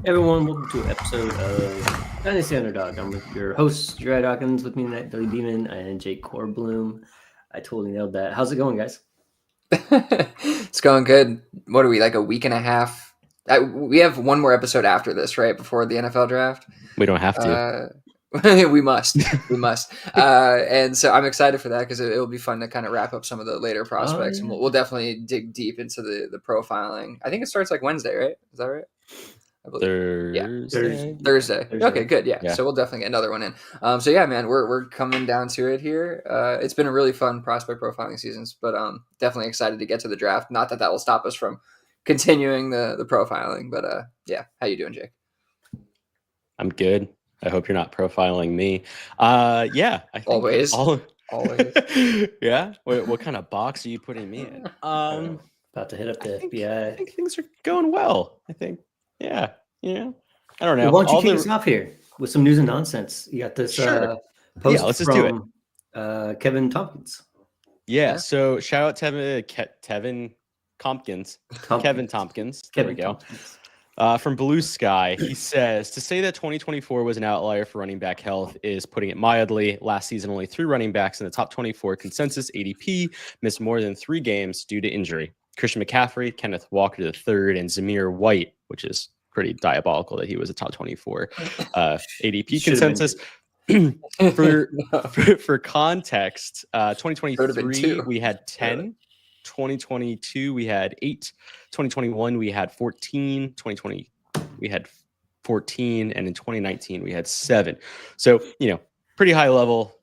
Everyone, welcome to an episode of Dynasty Underdog. I'm with your host, Dry Dawkins, with me tonight, Billy Beeman and Jake Corbloom. I totally nailed that. How's it going, guys? It's going good. What are we, like a week and a half? We have one more episode after this, right? Before the NFL draft. We don't have to. We must. And so I'm excited for that because it'll be fun to kind of wrap up some of the later prospects. And we'll definitely dig deep into the profiling. I think it starts like Wednesday, right? Is that right? I believe. Thursday. Okay, good. Yeah. So we'll definitely get another one in. So yeah, man, we're coming down to it here. It's been a really fun prospect profiling seasons, but definitely excited to get to the draft. Not that will stop us from continuing the profiling, but yeah. How you doing, Jake? I'm good. I hope you're not profiling me. Yeah. I think always. Yeah. What kind of box are you putting me in? About to hit up the FBI. I think things are going well. I think. Yeah. I don't know. Well, why don't you kick us off here with some news and nonsense? You got this post let's just do it. Kevin Tompkins. Yeah. So shout out to Kevin Tompkins. Kevin Tompkins. There we go. From Blue Sky, he says, to say that 2024 was an outlier for running back health is putting it mildly. Last season, only 3 running backs in the top 24 consensus ADP missed more than 3 games due to injury. Christian McCaffrey, Kenneth Walker III, and Zamir White, which is pretty diabolical that he was a top 24 ADP consensus. For context, 2023 we had 10. 2022 we had 8. 2021 we had 14. 2020 we had 14, and in 2019 we had 7. So pretty high level.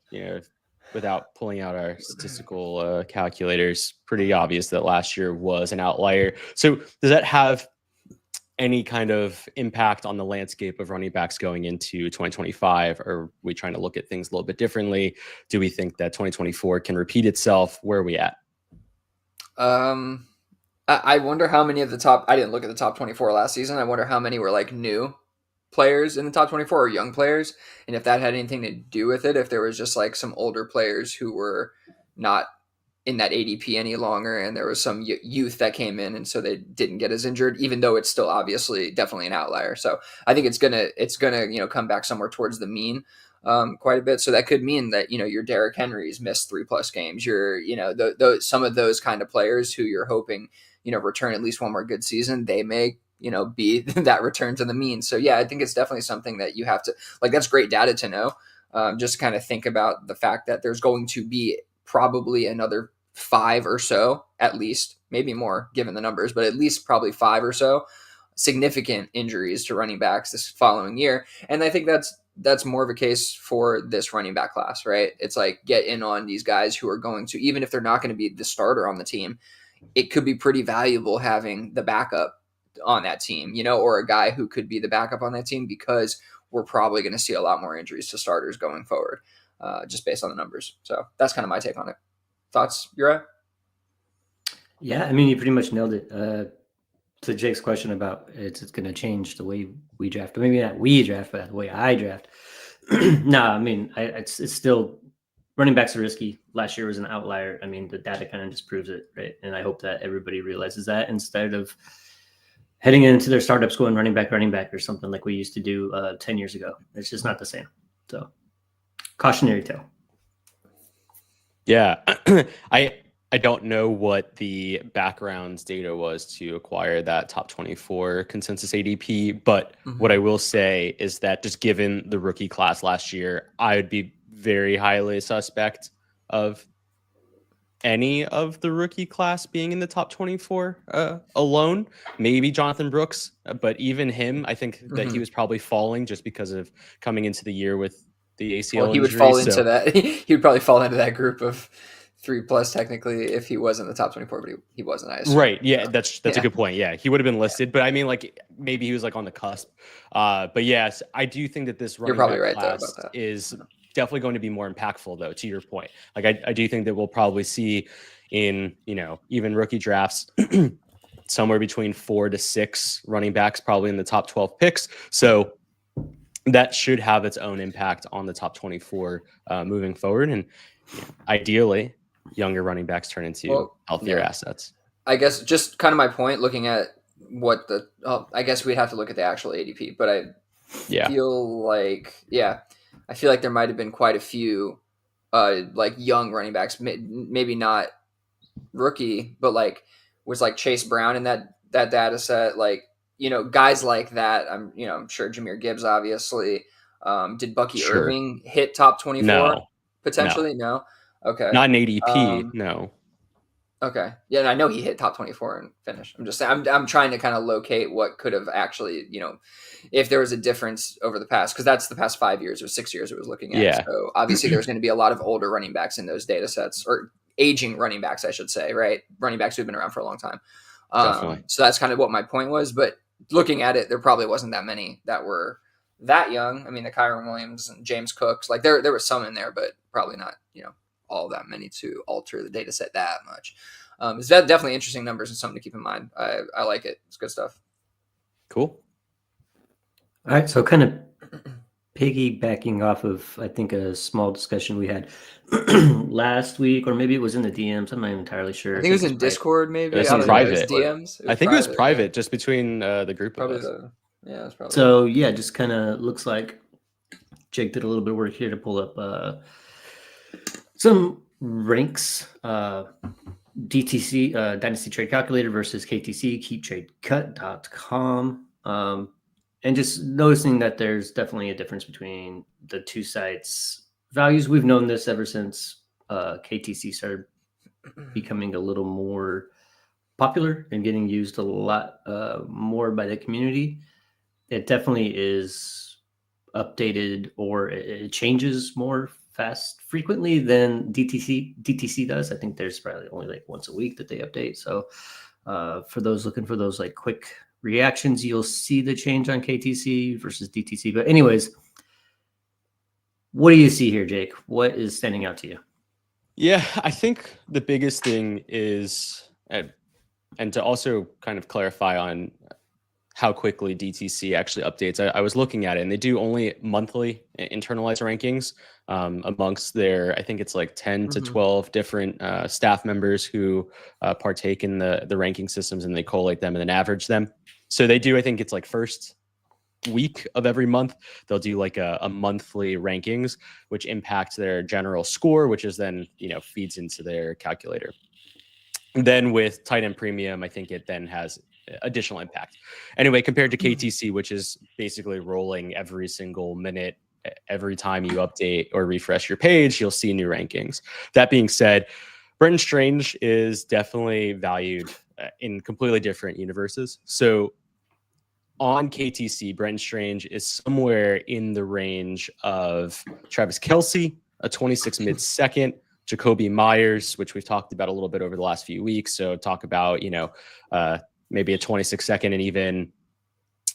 Without pulling out our statistical calculators, pretty obvious that last year was an outlier. So does that have any kind of impact on the landscape of running backs going into 2025? Or are we trying to look at things a little bit differently? Do we think that 2024 can repeat itself? Where are we at? I wonder how many of the top, I didn't look at the top 24 last season. I wonder how many were like new players in the top 24 or young players, and if that had anything to do with it, if there was just like some older players who were not in that ADP any longer, and there was some youth that came in and so they didn't get as injured, even though it's still obviously definitely an outlier. So I think it's gonna come back somewhere towards the mean quite a bit. So that could mean that your Derrick Henry's missed 3+ games, your some of those kind of players who you're hoping return at least one more good season, they may be that return to the mean. So yeah, I think it's definitely something that you have to, like, that's great data to know. Just kind of think about the fact that there's going to be probably another 5 or so, at least, maybe more given the numbers, but at least probably 5 or so significant injuries to running backs this following year. And I think that's more of a case for this running back class, right? It's like, get in on these guys who are going to, even if they're not going to be the starter on the team, it could be pretty valuable having the backup on that team, or a guy who could be the backup on that team, because we're probably going to see a lot more injuries to starters going forward, just based on the numbers. So that's kind of my take on it. Thoughts, Ura? Yeah, I mean, you pretty much nailed it. To Jake's question about it's going to change the way we draft, but maybe not we draft, but the way I draft. No, I mean, it's still, running backs are risky. Last year was an outlier. I mean, the data kind of just proves it, right? And I hope that everybody realizes that, instead of heading into their startups going running back or something like we used to do 10 years ago. It's just not the same. So cautionary tale. Yeah. I don't know what the background data was to acquire that top 24 consensus ADP, but what I will say is that just given the rookie class last year, I would be very highly suspect of any of the rookie class being in the top 24 alone. Maybe Jonathan Brooks, but even him, I think that he was probably falling just because of coming into the year with the ACL injury. He would fall into that. He would probably fall into that group of 3+ technically if he wasn't the top 24, but he wasn't. I assume. Right. Yeah, that's a good point. Yeah, he would have been listed, but I mean, like, maybe he was like on the cusp. But yes, I do think that this running back class is definitely going to be more impactful, though, to your point. Like, I do think that we'll probably see in, even rookie drafts, somewhere between 4 to 6 running backs, probably in the top 12 picks. So that should have its own impact on the top 24 moving forward. And ideally, younger running backs turn into healthier assets. I guess just kind of my point, looking at what the. I guess we'd have to look at the actual ADP, but I feel like there might have been quite a few like young running backs, maybe not rookie, but like was like Chase Brown in that data set, like guys like that. I'm sure Jahmyr Gibbs obviously. Did Bucky Irving hit top 24 potentially? No. Okay. Not an ADP. No. Okay. Yeah, and I know he hit top 24 and finished. I'm just saying, I'm trying to kind of locate what could have actually, if there was a difference over the past, because that's the past 5 years or 6 years it was looking at. Yeah. So obviously there's going to be a lot of older running backs in those data sets, or aging running backs, I should say, right? Running backs who've been around for a long time. Definitely. So that's kind of what my point was. But looking at it, there probably wasn't that many that were that young. I mean, the Kyron Williams and James Cooks, like there were some in there, but probably not, all that many to alter the data set that much. It's definitely interesting numbers and something to keep in mind. I like it. It's good stuff. Cool. All right. So kind of piggybacking off of, I think, a small discussion we had last week, or maybe it was in the DMs. I'm not even entirely sure. I think it was in Discord, maybe. It was private. DMs. I think it was private, just between the group probably of us. Yeah, it's probably. So yeah, just kind of looks like Jake did a little bit of work here to pull up some ranks. DTC Dynasty Trade Calculator versus KTC KeepTradeCut.com, and just noticing that there's definitely a difference between the two sites' values. We've known this ever since KTC started becoming a little more popular and getting used a lot more by the community. It definitely is updated, or it changes more frequently than DTC does. I think there's probably only like once a week that they update. So for those looking for those like quick reactions, you'll see the change on KTC versus DTC. But anyways, what do you see here, Jake? What is standing out to you? Yeah, I think the biggest thing is, and to also kind of clarify on how quickly DTC actually updates. I was looking at it, and they do only monthly internalized rankings amongst their, I think it's like 10 to 12 different staff members who partake in the ranking systems, and they collate them and then average them. So they do, I think it's like first week of every month, they'll do like a monthly rankings, which impact their general score, which is then, feeds into their calculator. And then with tight end premium, I think it then has additional impact. Anyway, compared to KTC, which is basically rolling every single minute, every time you update or refresh your page, you'll see new rankings. That being said, Brenton Strange is definitely valued in completely different universes. So on KTC, Brenton Strange is somewhere in the range of Travis Kelce, a 26 mid-second, Jacoby Myers, which we've talked about a little bit over the last few weeks. So talk about, maybe a 26 second and even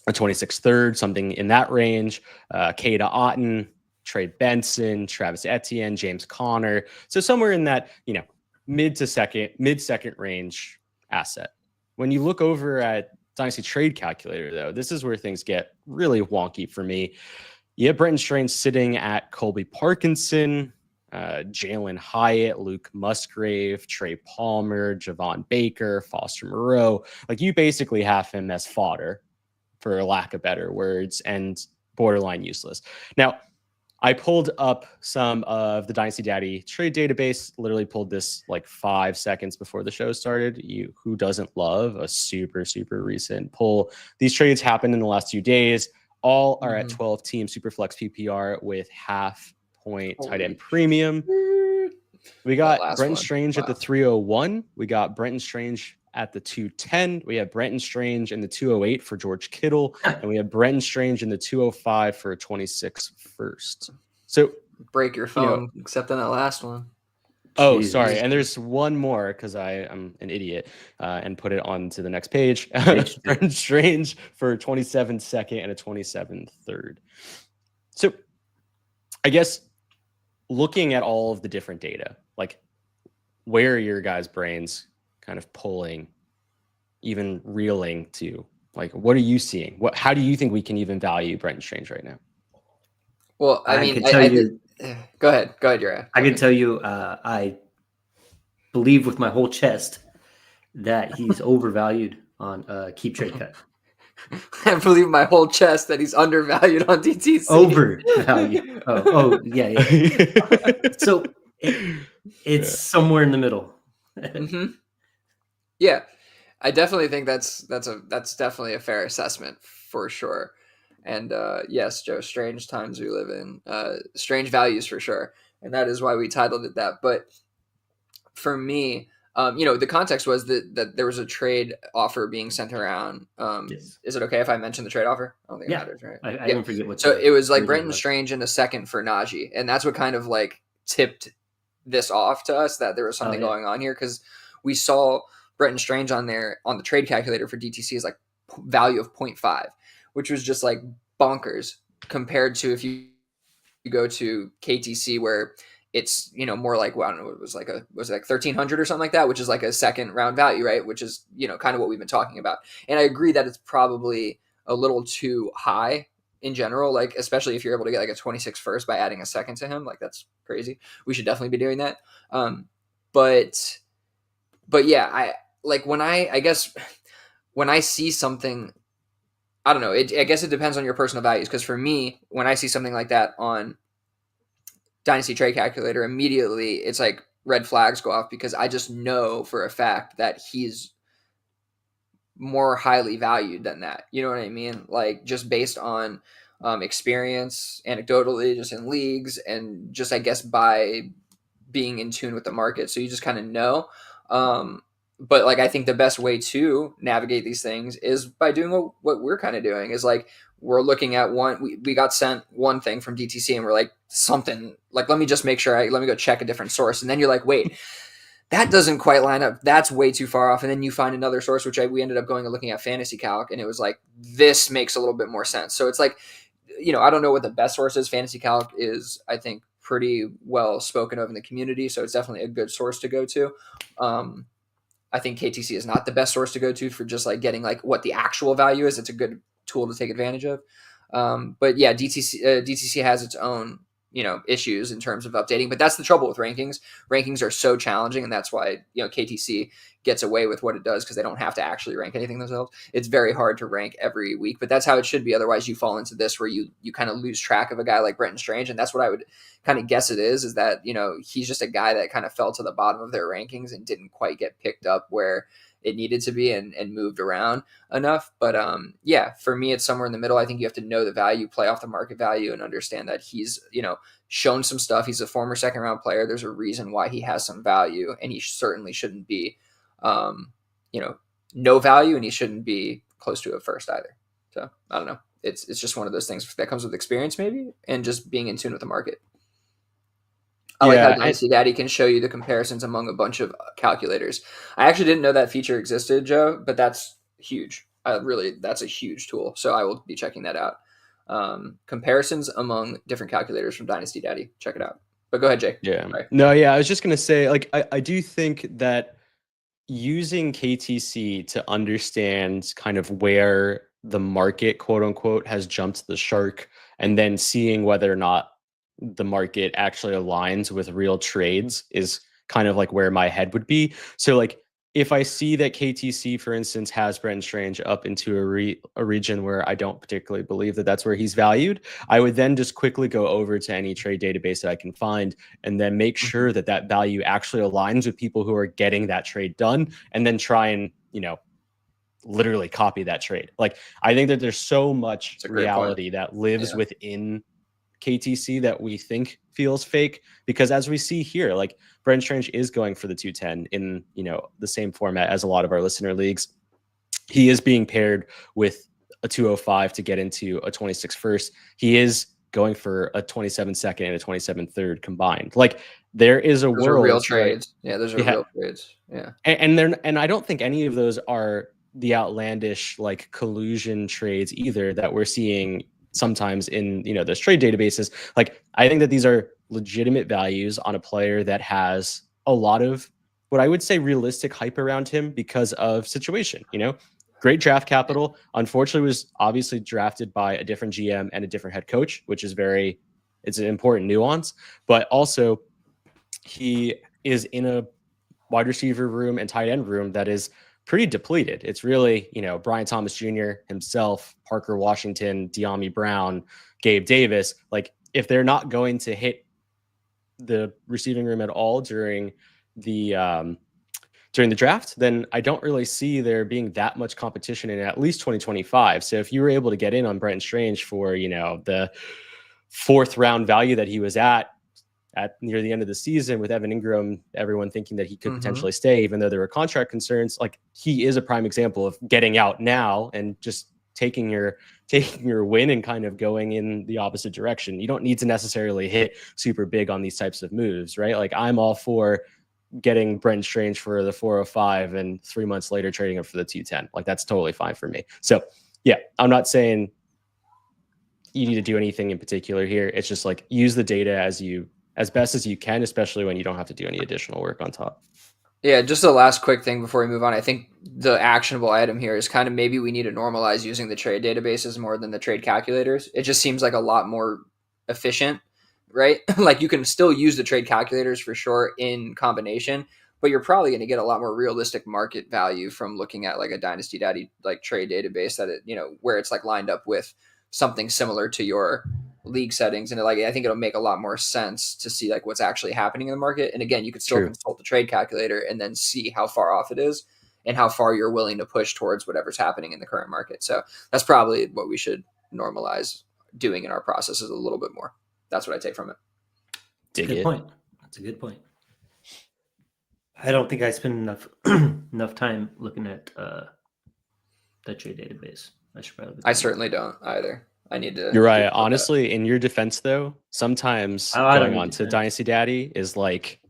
a 26 third, something in that range. Kada Otten, Trey Benson, Travis Etienne, James Conner. So somewhere in that, mid second range asset. When you look over at Dynasty Trade Calculator, though, this is where things get really wonky for me. You have Brenton Strange sitting at Colby Parkinson, Jalen Hyatt, Luke Musgrave, Trey Palmer, Javon Baker, Foster Moreau. Like, you basically have him as fodder, for lack of better words, and borderline useless. Now, I pulled up some of the Dynasty Daddy trade database, literally pulled this like 5 seconds before the show started. Who doesn't love a super, super recent pull? These trades happened in the last 2 days. All are at 12 team Superflex PPR with half point tight end premium. We got Brenton Strange at the 301. We got Brenton Strange at the 210. We have Brenton Strange in the 208 for George Kittle. And we have Brenton Strange in the 205 for a 26 first. So break your phone, except on that last one. Oh, Jesus. Sorry. And there's one more because I'm an idiot and put it on to the next page. Brenton Strange for 27 second and a 27 third. So I guess looking at all of the different data, like, where are your guys' brains kind of pulling, even reeling to? Like, what are you seeing? How do you think we can even value Brenton Strange right now? Well, I mean, go ahead, Uriah. I can tell you, I believe with my whole chest that he's overvalued on keep trade cut. I believe my whole chest that he's undervalued on DTC. Overvalued. Oh, yeah. So it's somewhere in the middle. Mm-hmm. Yeah, I definitely think that's definitely a fair assessment for sure. And yes, Joe, strange times we live in, strange values for sure, and that is why we titled it that. But for me, the context was that there was a trade offer being sent around. Yes. Is it okay if I mention the trade offer? I don't think it Yeah. matters, right? I even forget what. So it was like reason Brenton was. Strange and a second for Najee, and that's what kind of like tipped this off to us that there was something going on here, because we saw Brenton Strange on there on the trade calculator for DTC is like value of 0.5, which was just like bonkers compared to if you go to KTC where it's more like, well, I don't know, was it like 1,300 or something like that, which is like a second round value, right? Which is kind of what we've been talking about. And I agree that it's probably a little too high in general, like especially if you're able to get like a 26 first by adding a second to him, like that's crazy. We should definitely be doing that. But yeah, I guess when I see something, I don't know, I guess it depends on your personal values. Because for me, when I see something like that on Dynasty Trade Calculator, immediately it's like red flags go off, because I just know for a fact that he's more highly valued than that. You know what I mean? Like just based on experience, anecdotally, just in leagues, and just I guess by being in tune with the market. So you just kind of know. But like I think the best way to navigate these things is by doing what we're kind of doing, is like we're looking at we got sent one thing from DTC and we're like, something like, let me just make sure let me go check a different source. And then you're like, wait, that doesn't quite line up. That's way too far off. And then you find another source, which we ended up going and looking at Fantasy Calc, and it was like, this makes a little bit more sense. So it's like, I don't know what the best source is. Fantasy Calc is, I think, pretty well spoken of in the community. So it's definitely a good source to go to. I think KTC is not the best source to go to for just like getting like what the actual value is. It's a good tool to take advantage of. But yeah, DTC has its own, issues in terms of updating, but that's the trouble with rankings. Rankings are so challenging, and that's why, KTC gets away with what it does, because they don't have to actually rank anything themselves. It's very hard to rank every week, but that's how it should be. Otherwise you fall into this where you kind of lose track of a guy like Brenton Strange. And that's what I would kind of guess it is that, he's just a guy that kind of fell to the bottom of their rankings and didn't quite get picked up where it needed to be and moved around enough. But yeah, for me, it's somewhere in the middle. I think you have to know the value, play off the market value, and understand that he's, shown some stuff. He's a former second round player. There's a reason why he has some value, and he certainly shouldn't be, no value, and he shouldn't be close to a first either. So I don't know. It's just one of those things that comes with experience maybe, and just being in tune with the market. I like how Dynasty Daddy can show you the comparisons among a bunch of calculators. I actually didn't know that feature existed, Joe, but that's huge. That's a huge tool. So I will be checking that out. Comparisons among different calculators from Dynasty Daddy. Check it out. But go ahead, Jake. Yeah. Sorry. No, yeah. I was just going to say, like, I do think that using KTC to understand kind of where the market, quote unquote, has jumped the shark, and then seeing whether or not the market actually aligns with real trades is kind of like where my head would be. So like if I see that KTC, for instance, has Brenton Strange up into a region where I don't particularly believe that that's where he's valued, I would then just quickly go over to any trade database that I can find and then make sure that that value actually aligns with people who are getting that trade done, and then try and, literally copy that trade. Like, I think that there's so much reality that lives within KTC that we think feels fake, because as we see here, like Brenton Strange is going for the 210 in, the same format as a lot of our listener leagues. He is being paired with a 205 to get into a 26 first. He is going for a 27 second and a 27 third combined. Like, there is a those world. Are real trades. Yeah, those are real trades. Yeah. And I don't think any of those are the outlandish like collusion trades either that we're seeing sometimes in, those trade databases. Like, I think that these are legitimate values on a player that has a lot of what I would say realistic hype around him because of situation, great draft capital. Unfortunately, was obviously drafted by a different GM and a different head coach, which is it's an important nuance, but also he is in a wide receiver room and tight end room that is pretty depleted. It's really, Brian Thomas Jr. himself, Parker Washington, De'Ami Brown, Gabe Davis. Like, if they're not going to hit the receiving room at all during the draft, then I don't really see there being that much competition in at least 2025. So if you were able to get in on Brenton Strange for, the 4th round value that he was at near the end of the season with Evan Ingram, everyone thinking that he could potentially stay, even though there were contract concerns, like, he is a prime example of getting out now and just taking your win and kind of going in the opposite direction. You don't need to necessarily hit super big on these types of moves, right? Like, I'm all for getting Brenton Strange for the 405 and 3 months later trading him for the 210. Like, that's totally fine for me. So yeah, I'm not saying you need to do anything in particular here. It's just like, use the data as best as you can, especially when you don't have to do any additional work on top. Yeah, just the last quick thing before we move on. I think the actionable item here is kind of maybe we need to normalize using the trade databases more than the trade calculators. It just seems like a lot more efficient, right? Like, you can still use the trade calculators for sure in combination, but you're probably going to get a lot more realistic market value from looking at like a Dynasty Daddy like trade database that where it's like lined up with something similar to your league settings, and I think it'll make a lot more sense to see like what's actually happening in the market. And again, you could still consult the trade calculator and then see how far off it is and how far you're willing to push towards whatever's happening in the current market. So that's probably what we should normalize doing in our processes a little bit more. That's what I take from it. Good point. That's a good point. I don't think I spend enough time looking at the trade database. I certainly don't either. I need to. You're right. Honestly, in your defense, though, sometimes going on to Dynasty Daddy is like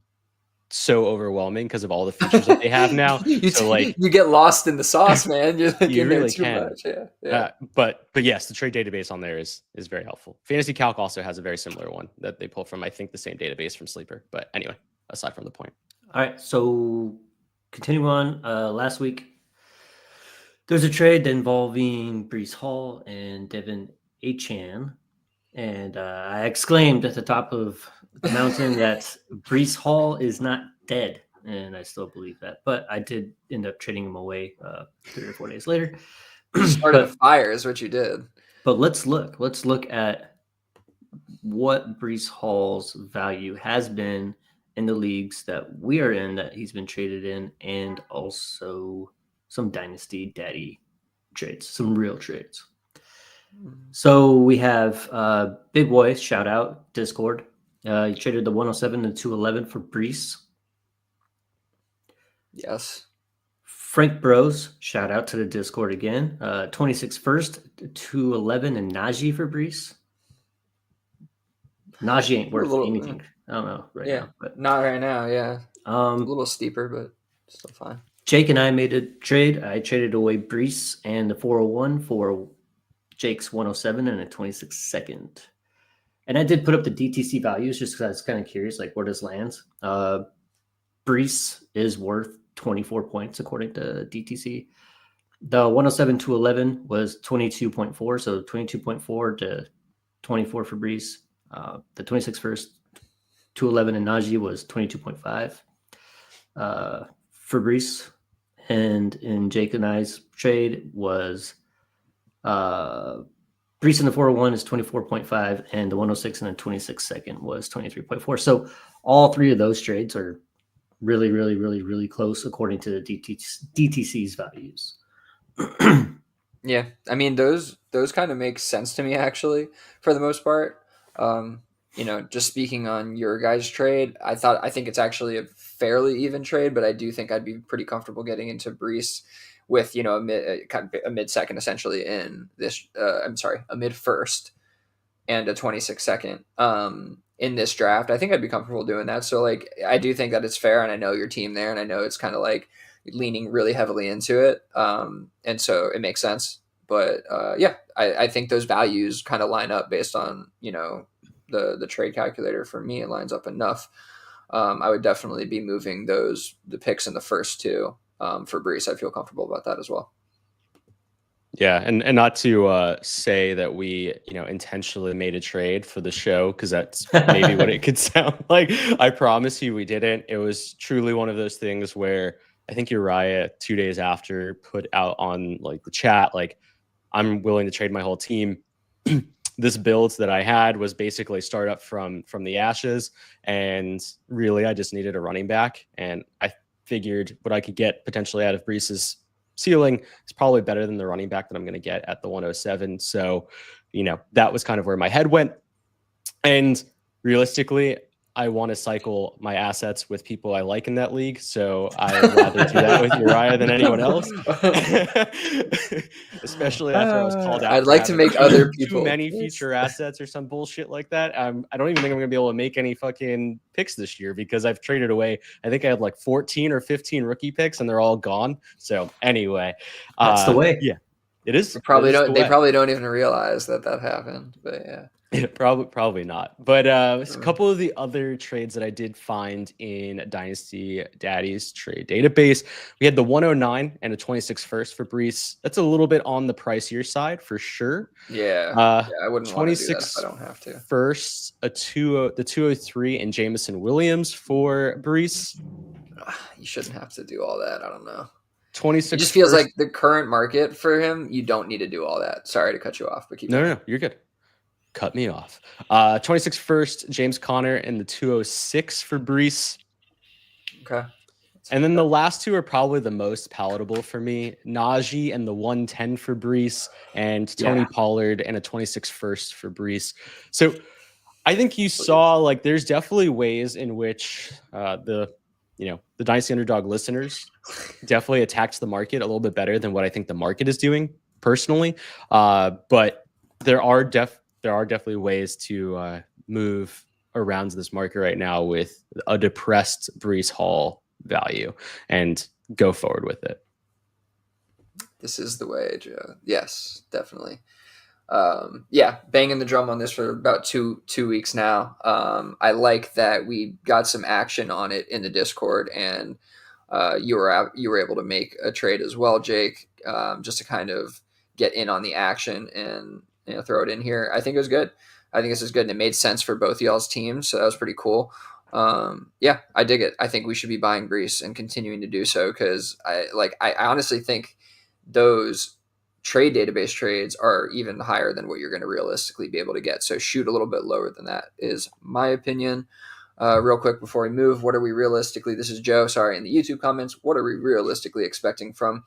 so overwhelming because of all the features that they have now. You get lost in the sauce, man. You're like, you really can. Much. Yeah. But yes, the trade database on there is very helpful. Fantasy Calc also has a very similar one that they pull from, I think, the same database from Sleeper. But anyway, aside from the point. All right. So continue on. Last week, there's a trade involving Breece Hall and Devin Achan, and I exclaimed at the top of the mountain that Breece Hall is not dead, and I still believe that. But I did end up trading him away 3 or 4 days later. Started a fire is what you did. But let's look at what Breece Hall's value has been in the leagues that we are in, that he's been traded in, and also some Dynasty Daddy trades, some real trades. So we have Big Boy, shout out, Discord. He traded the 107 and 211 for Breece. Yes. Frank Bros, shout out to the Discord again. 26 first, 211 and Najee for Breece. Najee ain't worth anything. I don't know now. But not right now, yeah. A little steeper, but still fine. Jake and I made a trade. I traded away Breece and the 401 for Jake's 107 and a 26 second. And I did put up the DTC values just because I was kind of curious, like, where this lands. Breece is worth 24 points according to DTC. The 107 to 11 was 22.4, so 22.4 to 24 for Breece. The 26 first, 211 and Najee was 22.5 for Breece. And in Jake and I's trade was Breece in the 401 is 24.5, and the 106 and the 26 second was 23.4. So all 3 of those trades are really, really, really, really close according to the DTC's values. Yeah, I mean, those kind of make sense to me, actually, for the most part. Just speaking on your guys' trade, I think it's actually a fairly even trade, but I do think I'd be pretty comfortable getting into Breece with, a mid second essentially in this, a mid first and a 26 second in this draft. I think I'd be comfortable doing that. So like, I do think that it's fair, and I know your team there, and I know it's kind of like leaning really heavily into it. And so it makes sense. But I think those values kind of line up based on, the trade calculator. For me, it lines up enough. I would definitely be moving the picks in the first 2 for Breece. I feel comfortable about that as well. Yeah, and not to say that we, intentionally made a trade for the show, because that's maybe what it could sound like. I promise you we didn't. It was truly one of those things where I think Uriah 2 days after put out on like the chat, like, I'm willing to trade my whole team. This build that I had was basically start up from the ashes, and really I just needed a running back, and I figured what I could get potentially out of Brees's ceiling is probably better than the running back that I'm going to get at the 107. So, that was kind of where my head went. And realistically, I want to cycle my assets with people I like in that league. So I'd rather do that with Uriah than anyone else. Especially after I was called out. I'd like to make other people too many feature assets or some bullshit like that. I don't even think I'm going to be able to make any fucking picks this year because I've traded away. I think I had like 14 or 15 rookie picks and they're all gone. So anyway. That's the way. Yeah, it is. They probably don't even realize that happened, but yeah. Yeah, probably not. But a couple of the other trades that I did find in Dynasty Daddy's trade database, we had the 109 and a 26 first for Brees. That's a little bit on the pricier side for sure. Yeah, I wouldn't want to do that if I don't have to. First, the 203 and Jamison Williams for Brees. You shouldn't have to do all that. I don't know. 26. It just feels like the current market for him, you don't need to do all that. Sorry to cut you off, but keep going. No, you're good. Cut me off. 26 first, James Conner, and the 206 for Brees. Okay. And then the last two are probably the most palatable for me. Najee and the 110 for Brees, and Tony Pollard and a 26 first for Brees. So I think you saw like there's definitely ways in which the Dynasty Underdog listeners definitely attacked the market a little bit better than what I think the market is doing personally. But there are definitely ways to move around this market right now with a depressed Brees Hall value and go forward with it. This is the way, Joe. Yes, definitely. Banging the drum on this for about two weeks now. I like that we got some action on it in the Discord, and you were able to make a trade as well, Jake, just to kind of get in on the action and throw it in here. I think it was good. I think this is good, and it made sense for both y'all's teams, so that was pretty cool. I dig it. I think we should be buying Brees and continuing to do so because I honestly think those trade database trades are even higher than what you're going to realistically be able to get. So shoot a little bit lower than that is my opinion. Real quick before we move, what are we realistically? This is Joe. Sorry, in the YouTube comments. What are we realistically expecting from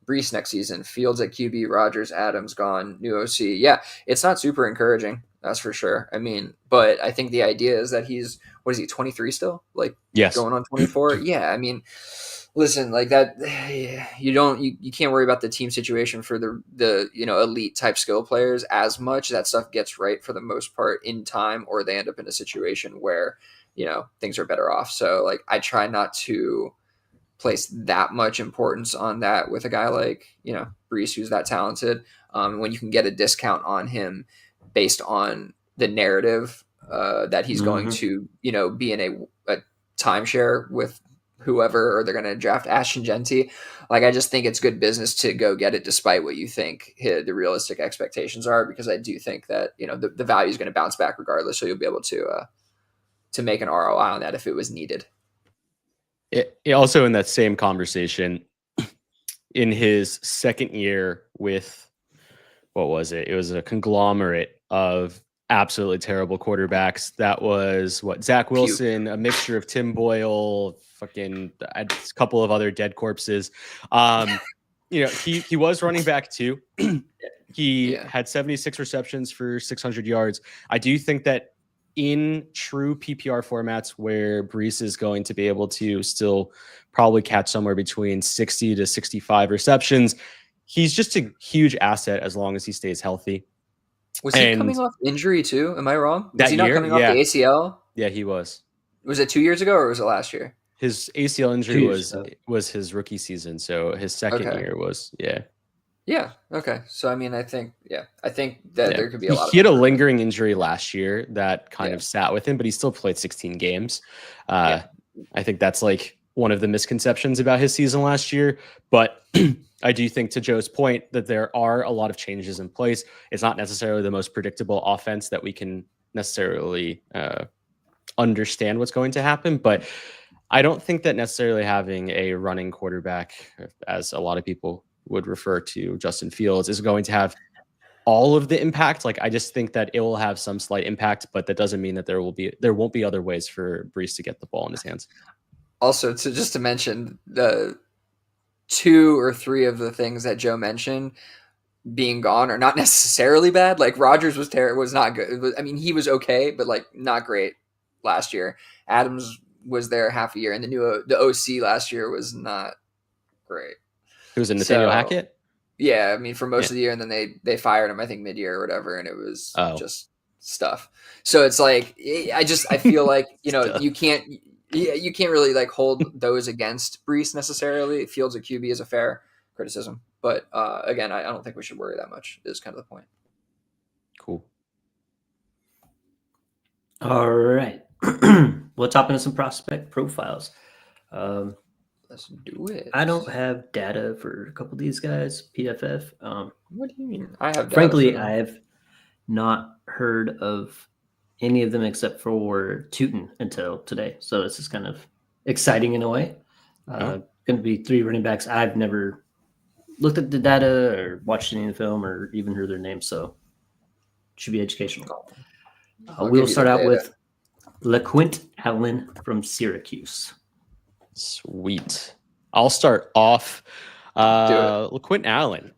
Brees next season? Fields at QB, Rodgers, Adams gone, new OC. Yeah, it's not super encouraging. That's for sure. I mean, but I think the idea is that he's, 23 still? Like, yes, going on 24? Yeah, I mean, listen, like that, you can't worry about the team situation for the elite type skill players as much. That stuff gets right for the most part in time, or they end up in a situation where, things are better off. So, like, I try not to place that much importance on that with a guy like, Brees, who's that talented, when you can get a discount on him based on the narrative that he's going to, be in a timeshare with whoever, or they're going to draft Ashton Genty. Like, I just think it's good business to go get it despite what you think the realistic expectations are, because I do think that, the value is going to bounce back regardless. So you'll be able to make an ROI on that if it was needed. It also, in that same conversation, in his second year with, what was it? It was a conglomerate of absolutely terrible quarterbacks. That was Zach Wilson, a mixture of Tim Boyle, fucking a couple of other dead corpses. He was running back too. He had 76 receptions for 600 yards. I do think that in true PPR formats where Brees is going to be able to still probably catch somewhere between 60 to 65 receptions, he's just a huge asset as long as he stays healthy. Was he coming off injury too? Am I wrong? Was he not coming off the ACL? Yeah, he was. Was it 2 years ago or was it last year? His ACL injury was his rookie season, so his second year was Yeah. Okay. So I mean, I think that there could be a lot. He had a lingering injury last year that kind of sat with him, but he still played 16 games. I think that's like one of the misconceptions about his season last year. But I do think, to Joe's point, that there are a lot of changes in place. It's not necessarily the most predictable offense that we can necessarily understand what's going to happen, but I don't think that necessarily having a running quarterback, as a lot of people would refer to Justin Fields, is going to have all of the impact. Like, I just think that it will have some slight impact, but that doesn't mean that there won't be other ways for Brees to get the ball in his hands. Also, to mention the 2 or 3 of the things that Joe mentioned being gone are not necessarily bad. Like Rodgers was not good. I mean, he was okay, but like not great last year. Adams was there half a year, and the OC last year was not great. It was Nathaniel Hackett. Yeah, I mean, for most of the year, and then they fired him, I think, mid-year or whatever, and it was just stuff. So it's like I feel like you can't really like hold those against Brees necessarily. Fields at QB is a fair criticism, but again, I don't think we should worry that much. Is kind of the point. Cool. All right, we'll top into some prospect profiles. Let's do it. I don't have data for a couple of these guys. PFF. What do you mean? I have. Frankly, I have not heard of any of them except for Tuten until today. So this is kind of exciting in a way. Going to be 3 running backs. I've never looked at the data or watched any of the film or even heard their names. So it should be educational. We'll start out with LeQuint Allen from Syracuse. Sweet. I'll start off. LeQuint Allen.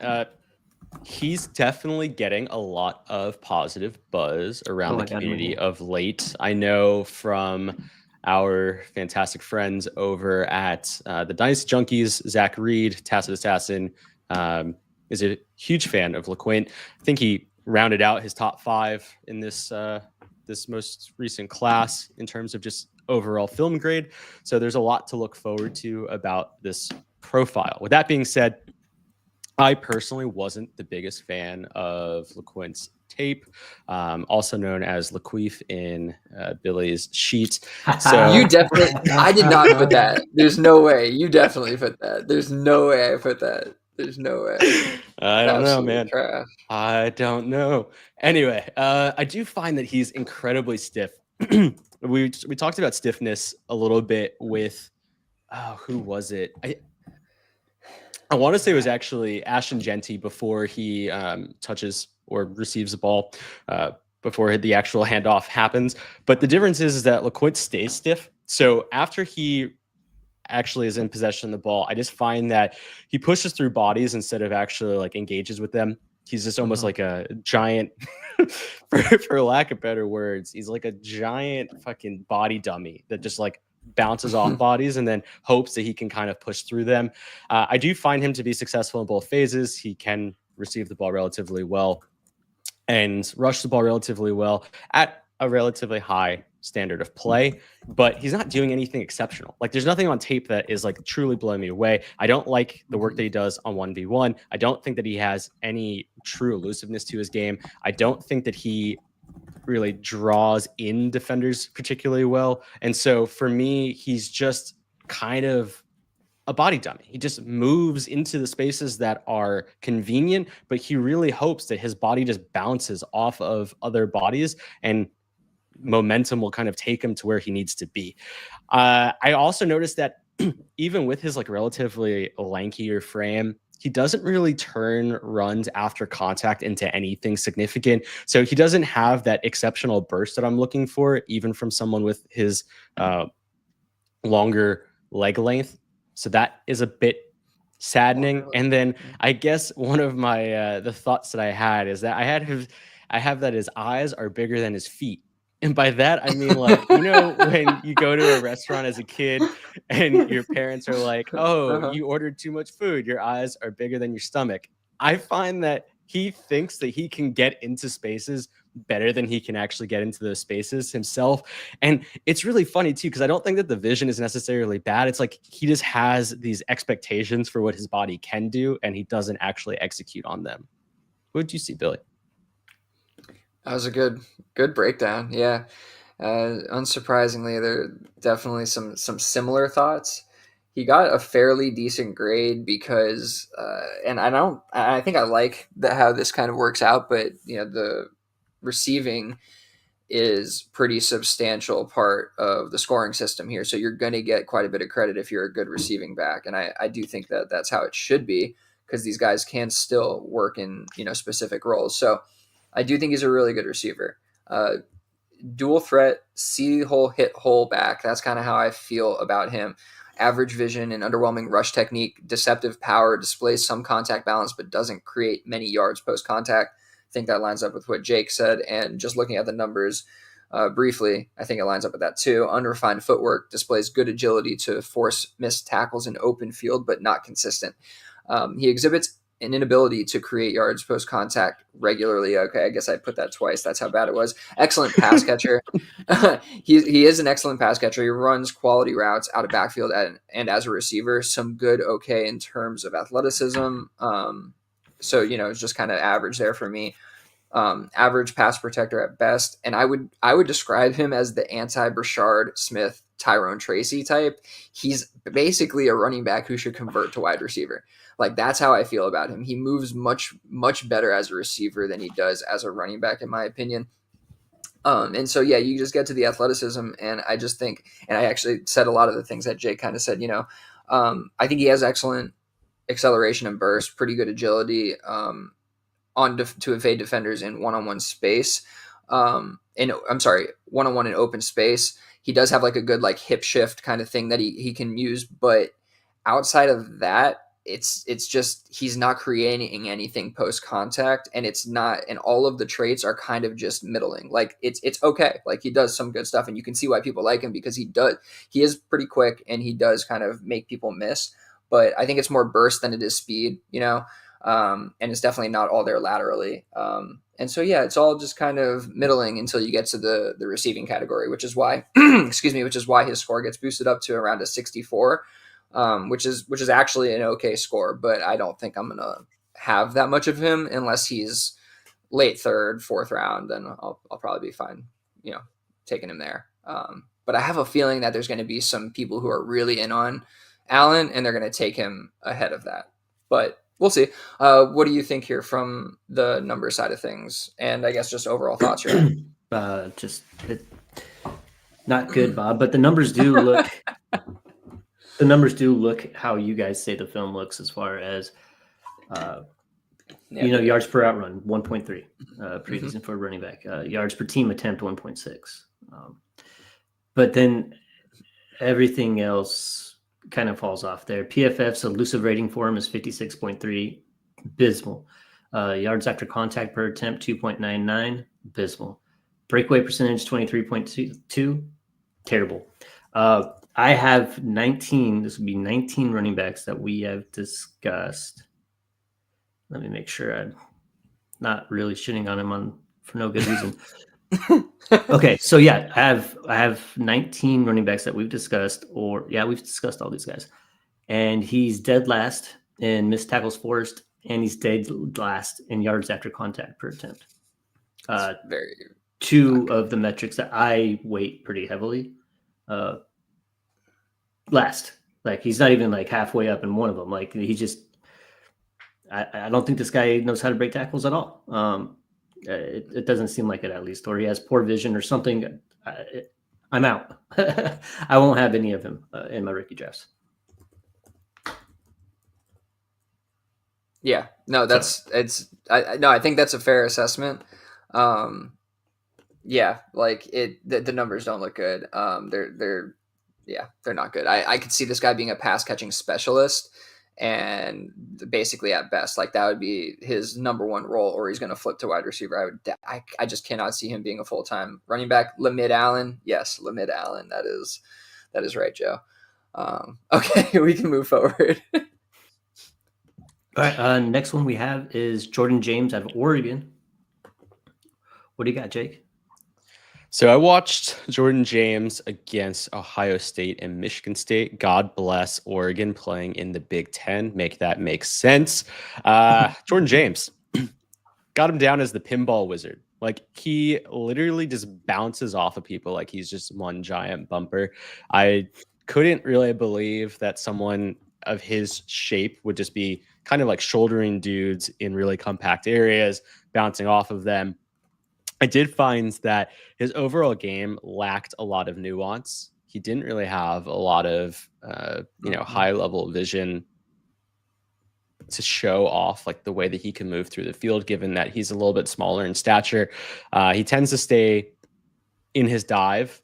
He's definitely getting a lot of positive buzz around the community of late. I know from our fantastic friends over at the Dynasty Junkies, Zach Reed, Tacit Assassin, is a huge fan of LeQuint. I think he rounded out his top 5 in this most recent class in terms of just overall film grade. So there's a lot to look forward to about this profile. With that being said, I personally wasn't the biggest fan of LeQuint's tape, also known as LeQuif in Billy's sheet. So you definitely, I did not put that. There's no way. You definitely put that. There's no way I put that. There's no way. I don't know, man. Trash. I don't know. Anyway, I do find that he's incredibly stiff. We talked about stiffness a little bit with who was it? I want to say it was actually Ashton Genty before he touches or receives the ball before the actual handoff happens. But the difference is that LeQuint stays stiff. So after he actually is in possession of the ball, I just find that he pushes through bodies instead of actually like engages with them. He's just almost like a giant, for lack of better words, he's like a giant fucking body dummy that just like bounces off bodies and then hopes that he can kind of push through them. I do find him to be successful in both phases. He can receive the ball relatively well and rush the ball relatively well at a relatively high standard of play, but he's not doing anything exceptional. Like there's nothing on tape that is like truly blowing me away. I don't like the work that he does on 1v1. I don't think that he has any true elusiveness to his game. I don't think that he really draws in defenders particularly well. And so for me, he's just kind of a body dummy. He just moves into the spaces that are convenient, but he really hopes that his body just bounces off of other bodies and momentum will kind of take him to where he needs to be. I also noticed that even with his like relatively lankier frame, he doesn't really turn runs after contact into anything significant. So he doesn't have that exceptional burst that I'm looking for, even from someone with his longer leg length. So that is a bit saddening. And then I guess one of my the thoughts that I had is that I have that his eyes are bigger than his feet. And by that, I mean, like, you know, when you go to a restaurant as a kid and your parents are like, oh, you ordered too much food. Your eyes are bigger than your stomach. I find that he thinks that he can get into spaces better than he can actually get into those spaces himself. And it's really funny, too, because I don't think that the vision is necessarily bad. It's like he just has these expectations for what his body can do, and he doesn't actually execute on them. What did you see, Billy? That was a good breakdown. Yeah. Unsurprisingly, there are definitely some similar thoughts. He got a fairly decent grade because, and I think I like how this kind of works out, but you know, the receiving is pretty substantial part of the scoring system here. So you're going to get quite a bit of credit if you're a good receiving back. And I do think that that's how it should be, because these guys can still work in, specific roles. So I do think he's a really good receiver. Dual threat, see hole, hit hole back. That's kind of how I feel about him. Average vision and underwhelming rush technique, deceptive power, displays some contact balance, but doesn't create many yards post contact. I think that lines up with what Jake said. And just looking at the numbers briefly, I think it lines up with that too. Unrefined footwork, displays good agility to force missed tackles in open field, but not consistent. He exhibits an inability to create yards post contact regularly. Okay, I guess I put that twice. That's how bad it was. Excellent pass catcher. He is an excellent pass catcher. He runs quality routes out of backfield and as a receiver. Some good, okay, in terms of athleticism. So it's just kind of average there for me. Average pass protector at best, and I would describe him as the anti-Brashard Smith Tyrone Tracy type. He's basically a running back who should convert to wide receiver. Like, that's how I feel about him. He moves much better as a receiver than he does as a running back, in my opinion. And so yeah, you just get to the athleticism, and I just think, and I actually said a lot of the things that Jake kind of said. I think he has excellent acceleration and burst, pretty good agility. To evade defenders in one-on-one space. One-on-one in open space. He does have like a good like hip shift kind of thing that he can use, but outside of that, it's just he's not creating anything post contact, and it's not. And all of the traits are kind of just middling. Like it's okay. Like he does some good stuff, and you can see why people like him, because he is pretty quick, and he does kind of make people miss. But I think it's more burst than it is speed. And it's definitely not all there laterally. And so, yeah, it's all just kind of middling until you get to the receiving category, which is why, which is why his score gets boosted up to around a 64, which is actually an okay score, but I don't think I'm going to have that much of him unless he's late third, fourth round, then I'll probably be fine, taking him there. But I have a feeling that there's going to be some people who are really in on Allen, and they're going to take him ahead of that. But we'll see. What do you think here from the number side of things, and I guess just overall thoughts here? Not good, Bob. But the numbers do look. The numbers do look how you guys say the film looks, as far as yards per outrun 1.3 preseason for a running back, yards per team attempt 1.6. But then everything else kind of falls off there. PFF's elusive rating for him is 56.3, abysmal. Yards after contact per attempt 2.99, abysmal. Breakaway percentage 23.2, terrible. I have 19. This would be 19 running backs that we have discussed. Let me make sure I'm not really shitting on him for no good reason. Okay, so yeah, I have 19 running backs that we've discussed, we've discussed all these guys, and he's dead last in missed tackles forced, and he's dead last in yards after contact per attempt. Two of the metrics that I weight pretty heavily. Last, like he's not even like halfway up in one of them. Like he just, I don't think this guy knows how to break tackles at all. It doesn't seem like it, at least, or he has poor vision or something. I'm out. I won't have any of him in my rookie drafts. Yeah, no, I think that's a fair assessment. Yeah, like the numbers don't look good. They're not good. I could see this guy being a pass catching specialist, and basically at best, like that would be his number one role, or he's going to flip to wide receiver. I just cannot see him being a full-time running back. Lamid Allen. Yes. Lamid Allen. That is right, Joe. Okay. We can move forward. All right. Next one we have is Jordan James out of Oregon. What do you got, Jake? So I watched Jordan James against Ohio State and Michigan State. God bless Oregon playing in the Big Ten. Make that make sense. Jordan James, got him down as the pinball wizard. Like he literally just bounces off of people like he's just one giant bumper. I couldn't really believe that someone of his shape would just be kind of like shouldering dudes in really compact areas, bouncing off of them. I did find that his overall game lacked a lot of nuance. He didn't really have a lot of, high level vision to show off like the way that he can move through the field, given that he's a little bit smaller in stature. He tends to stay in his dive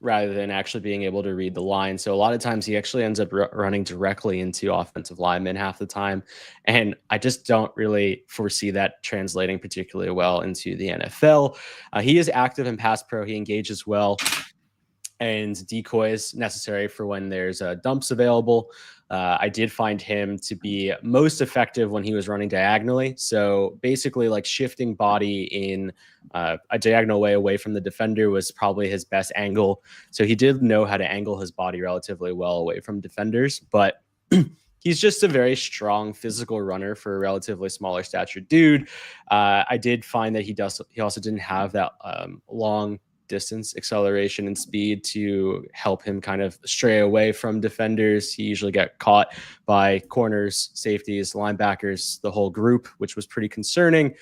rather than actually being able to read the line. So a lot of times he actually ends up running directly into offensive linemen half the time. And I just don't really foresee that translating particularly well into the NFL. He is active in pass pro. He engages well, and decoys necessary for when there's dumps available. I did find him to be most effective when he was running diagonally. So basically like shifting body in a diagonal way away from the defender was probably his best angle. So he did know how to angle his body relatively well away from defenders, but he's just a very strong physical runner for a relatively smaller stature dude. I did find that he also didn't have that long distance acceleration and speed to help him kind of stray away from defenders. He usually got caught by corners, safeties, linebackers, the whole group, which was pretty concerning.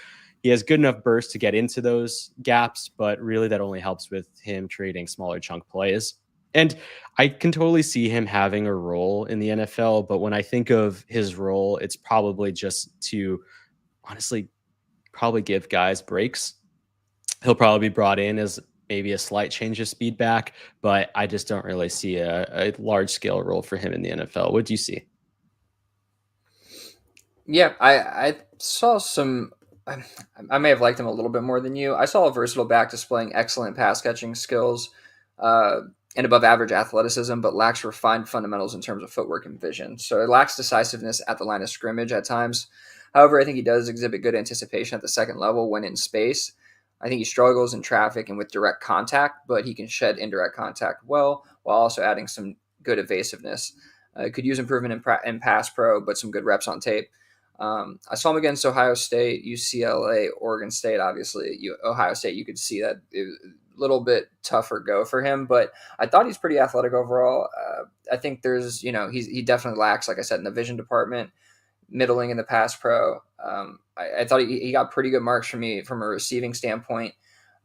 He has good enough burst to get into those gaps, but really that only helps with him creating smaller chunk plays. And I can totally see him having a role in the NFL, but when I think of his role, it's probably just to honestly probably give guys breaks. He'll probably be brought in as maybe a slight change of speed back, but I just don't really see a large scale role for him in the NFL. What do you see? Yeah, I saw some. I may have liked him a little bit more than you. I saw a versatile back displaying excellent pass catching skills and above average athleticism, but lacks refined fundamentals in terms of footwork and vision. So it lacks decisiveness at the line of scrimmage at times. However, I think he does exhibit good anticipation at the second level when in space. I think he struggles in traffic and with direct contact, but he can shed indirect contact well while also adding some good evasiveness. Could use improvement in pass pro, but some good reps on tape. I saw him against Ohio State, UCLA, Oregon State. Obviously, Ohio State, you could see that it was a little bit tougher go for him, but I thought he's pretty athletic overall. I think there's, he definitely lacks, like I said, in the vision department, middling in the pass pro. I thought he got pretty good marks from me from a receiving standpoint.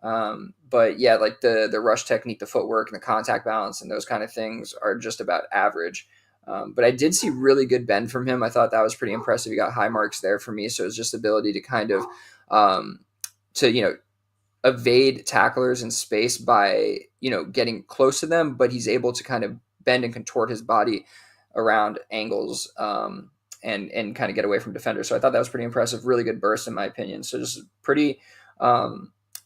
But yeah, like the rush technique, the footwork, and the contact balance, and those kind of things are just about average. But I did see really good bend from him. I thought that was pretty impressive. He got high marks there for me. So it's just ability to kind of evade tacklers in space by getting close to them, but he's able to kind of bend and contort his body around angles and kind of get away from defenders. So I thought that was pretty impressive. Really good burst in my opinion. So just pretty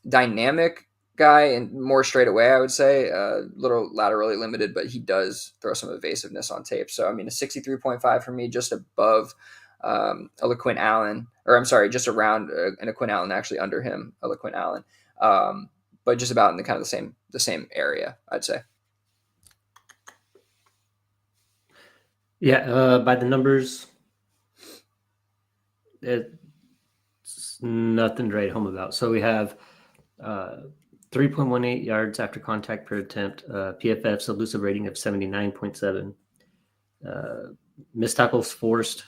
dynamic guy and more straight away, I would say. A little laterally limited, but he does throw some evasiveness on tape. So, I mean, a 63.5 for me, just above a LaQuint Allen, or I'm sorry, just around an LaQuint Allen, actually under him, a LaQuint Allen. But just about in the kind of the same area, I'd say. Yeah, by the numbers, it's nothing to write home about. So we have 3.18 yards after contact per attempt, PFF's elusive rating of 79.7, missed tackles forced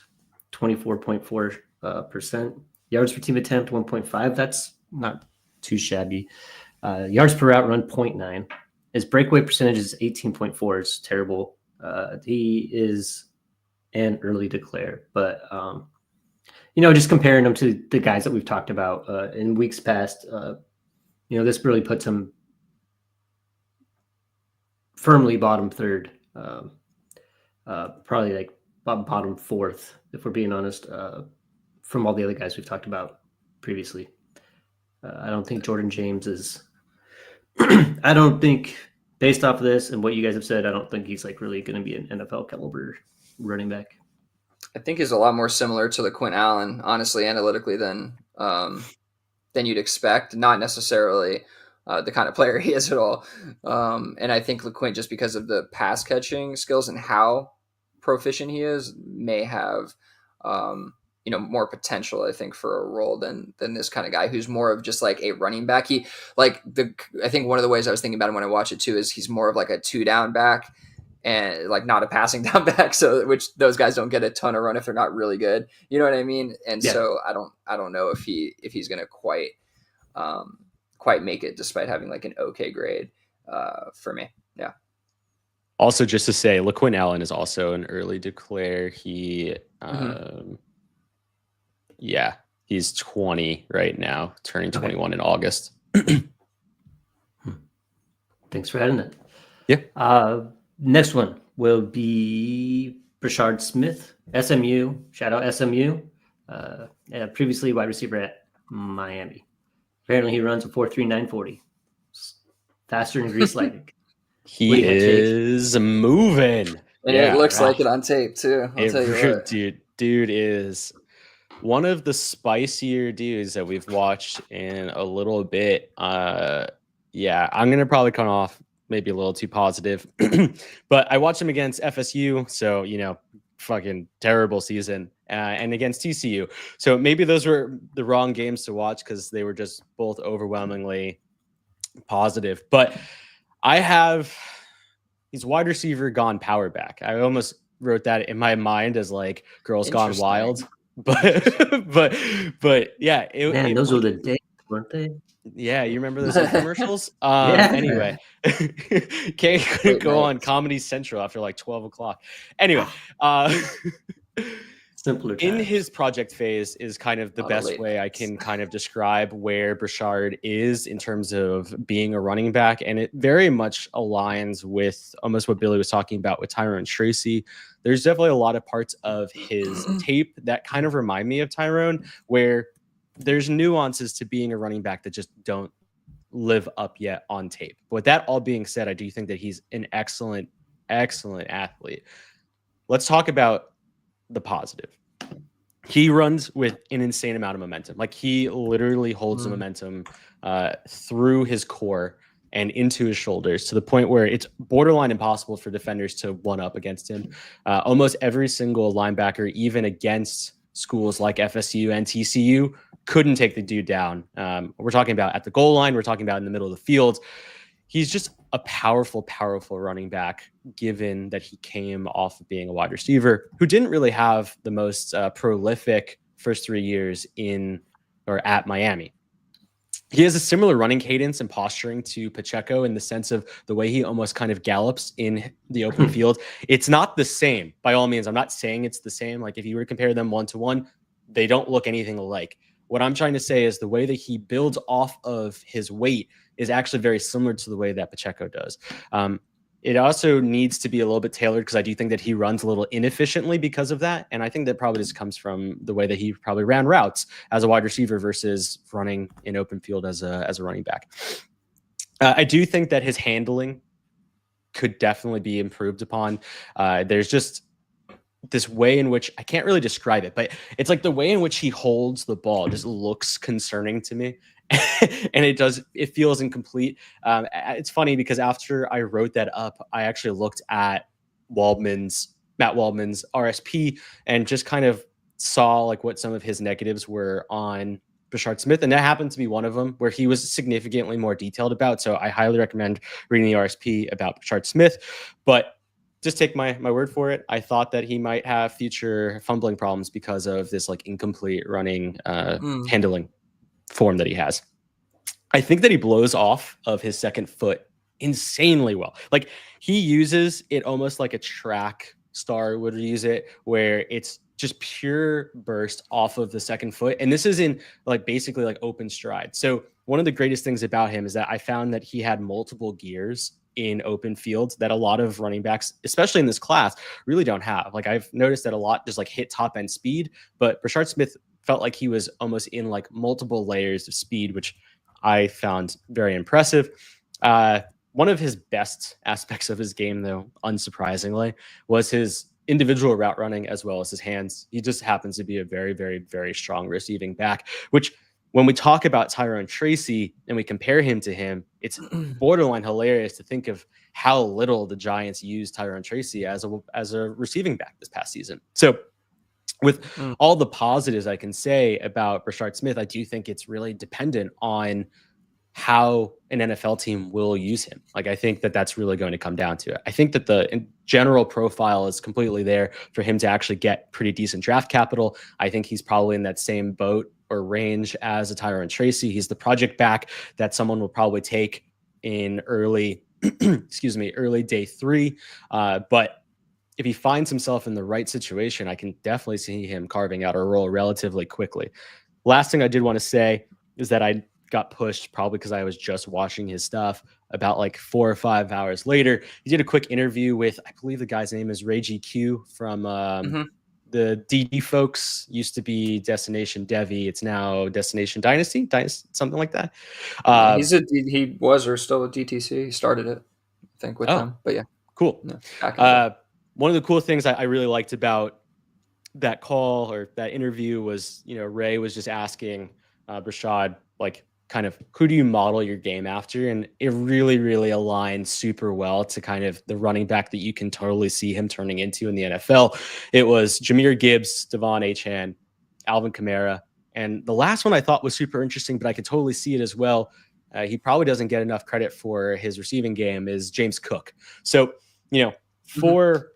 24.4%, yards per team attempt 1.5. That's not too shabby. Yards per route run 0.9. His breakaway percentage is 18.4. It's terrible. He is an early declare, but just comparing him to the guys that we've talked about in weeks past, this really puts him firmly bottom third, probably like bottom fourth, if we're being honest, from all the other guys we've talked about previously. I don't think Jordan James is I don't think, based off of this and what you guys have said, I don't think he's like really going to be an NFL caliber running back. I think he's a lot more similar to LaQuint Allen, honestly, analytically, than you'd expect. Not necessarily the kind of player he is at all. And I think LaQuint, just because of the pass catching skills and how proficient he is, may have more potential, I think, for a role than this kind of guy who's more of just like a running back. I think one of the ways I was thinking about him when I watch it too is he's more of like a 2-down back and like not a passing down back. So which those guys don't get a ton of run if they're not really good. You know what I mean? And so I don't know if he's going to quite quite make it despite having like an okay grade for me. Yeah. Also, just to say, LaQuinn Allen is also an early declare. He, yeah, he's 20 right now, turning 21 in August. Thanks for adding that. Yeah. Next one will be Brashard Smith, SMU. Shout out SMU. Previously wide receiver at Miami. Apparently he runs a 4.3940. Faster than Grease Lightning. He is moving. And it looks like it on tape too. I'll tell you what. Dude is one of the spicier dudes that we've watched in a little bit. Yeah, I'm going to probably come off maybe a little too positive, but I watched him against FSU. So, fucking terrible season, and against TCU. So maybe those were the wrong games to watch because they were just both overwhelmingly positive. But he's wide receiver gone power back. I almost wrote that in my mind as like Girls Gone Wild. But yeah. Those were the days, weren't they? Yeah, you remember those commercials? Anyway, couldn't go on Comedy Central after like 12 o'clock. Anyway, simpler times. In his project phase is kind of the best way I can kind of describe where Breshard is in terms of being a running back. And it very much aligns with almost what Billy was talking about with Tyrone Tracy. There's definitely a lot of parts of his tape that kind of remind me of Tyrone, where there's nuances to being a running back that just don't live up yet on tape. But with that all being said, I do think that he's an excellent athlete. Let's talk about the positive. He runs with an insane amount of momentum. Like he literally holds the momentum through his core and into his shoulders to the point where it's borderline impossible for defenders to one up against him. Almost every single linebacker, even against schools like FSU and TCU, couldn't take the dude down. We're talking about at the goal line. We're talking about in the middle of the field. He's just a powerful running back, given that he came off of being a wide receiver who didn't really have the most prolific first 3 years in or at Miami. He has a similar running cadence and posturing to Pacheco in the sense of the way he almost kind of gallops in the open field. It's not the same by all means. I'm not saying it's the same. Like if you were to compare them 1-to-1, they don't look anything alike. What I'm trying to say is the way that he builds off of his weight is actually very similar to the way that Pacheco does. It also needs to be a little bit tailored because I do think that he runs a little inefficiently because of that. And I think that probably just comes from the way that he probably ran routes as a wide receiver versus running in open field as a running back. I do think that his handling could definitely be improved upon. There's just this way in which I can't really describe it, but it's like the way in which he holds the ball just looks concerning to me. And it feels incomplete. It's funny because after I wrote that up, I actually looked at Matt Waldman's RSP and just kind of saw like what some of his negatives were on Brashard Smith. And that happened to be one of them where he was significantly more detailed about. So I highly recommend reading the RSP about Brashard Smith, but just take my word for it. I thought that he might have future fumbling problems because of this like incomplete running handling form that he has. I think that he blows off of his second foot insanely well. Like he uses it almost like a track star would use it, where it's just pure burst off of the second foot. And this is in like basically like open stride. So one of the greatest things about him is that I found that he had multiple gears in open fields that a lot of running backs, especially in this class, really don't have. Like I've noticed that a lot just like hit top end speed, but Brashard Smith felt like he was almost in like multiple layers of speed, which I found very impressive. One of his best aspects of his game, though, unsurprisingly, was his individual route running as well as his hands. He just happens to be a very, very, very strong receiving back, which when we talk about Tyrone Tracy and we compare him to him, it's borderline hilarious to think of how little the Giants used Tyrone Tracy as a receiving back this past season. So with all the positives I can say about Brashard Smith, I do think it's really dependent on how an NFL team will use him. Like, I think that that's really going to come down to it. I think that the general profile is completely there for him to actually get pretty decent draft capital. I think he's probably in that same boat or range as a Tyrone Tracy. He's the project back that someone will probably take in early, early day 3. But if he finds himself in the right situation, I can definitely see him carving out a role relatively quickly. Last thing I did want to say is that I got pushed probably because I was just watching his stuff. About like 4 or 5 hours later, he did a quick interview with, I believe the guy's name is Ray GQ from the DD folks. Used to be Destination Devi. It's now Destination Dynasty, something like that. He was or still a DTC. He started it, I think, with them. But yeah, cool. Yeah, one of the cool things I really liked about that call or that interview was, Ray was just asking Brashard, like, kind of, who do you model your game after? And it really, really aligned super well to kind of the running back that you can totally see him turning into in the NFL. It was Jahmyr Gibbs, Devon Achane, Alvin Kamara. And the last one I thought was super interesting, but I could totally see it as well. He probably doesn't get enough credit for his receiving game, is James Cook. So, for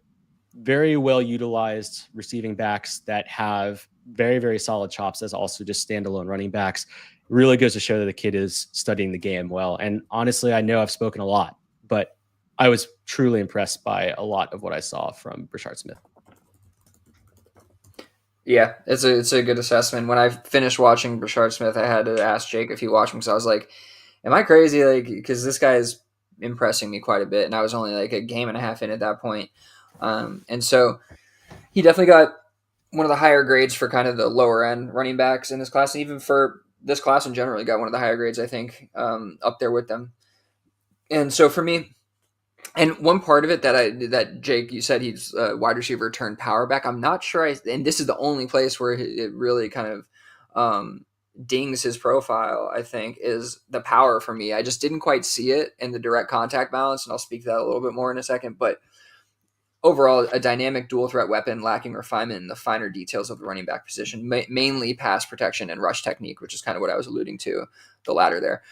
very well utilized receiving backs that have very, very solid chops as also just standalone running backs, really goes to show that the kid is studying the game well. And honestly, I know I've spoken a lot, but I was truly impressed by a lot of what I saw from Brashard Smith. Yeah, it's a good assessment. When I finished watching Brashard Smith, I had to ask Jake if he watched him, because I was like, am I crazy? Like, because this guy is impressing me quite a bit, and I was only like a game and a half in at that point. And so he definitely got one of the higher grades for kind of the lower end running backs in this class, and even for this class in general, he got one of the higher grades, I think, up there with them. And so for me, and one part of it that Jake, you said he's a wide receiver turned power back. I'm not sure. And this is the only place where it really kind of dings his profile, I think, is the power for me. I just didn't quite see it in the direct contact balance, and I'll speak to that a little bit more in a second. But overall, a dynamic dual threat weapon lacking refinement in the finer details of the running back position, mainly pass protection and rush technique, which is kind of what I was alluding to, the latter there.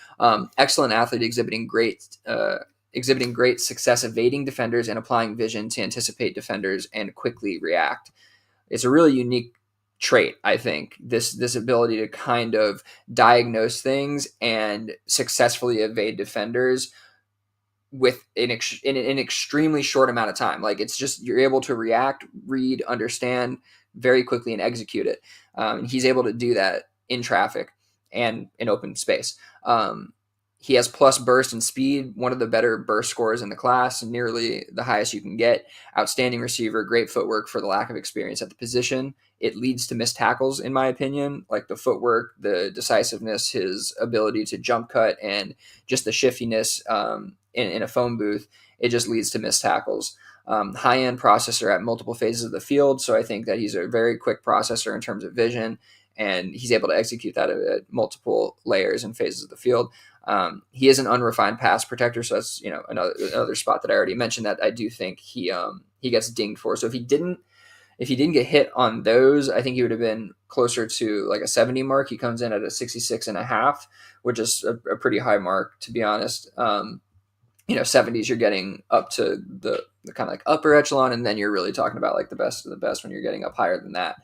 Excellent athlete, exhibiting great success evading defenders and applying vision to anticipate defenders and quickly react. It's a really unique trait, I think, this ability to kind of diagnose things and successfully evade defenders with in an extremely short amount of time. Like, it's just, you're able to react, read, understand very quickly and execute it. He's able to do that in traffic and in open space. He has plus burst and speed, one of the better burst scores in the class, nearly the highest you can get. Outstanding receiver, great footwork for the lack of experience at the position. It leads to missed tackles, in my opinion, like the footwork, the decisiveness, his ability to jump cut, and just the shiftiness in a phone booth. It just leads to missed tackles. High-end processor at multiple phases of the field, so I think that he's a very quick processor in terms of vision, and he's able to execute that at multiple layers and phases of the field. He is an unrefined pass protector, so that's another spot that I already mentioned that I do think he gets dinged for. So if he didn't get hit on those, I think he would have been closer to like a 70 mark. He comes in at a 66.5, which is a pretty high mark, to be honest. 70s, you're getting up to the kind of like upper echelon, and then you're really talking about like the best of the best when you're getting up higher than that.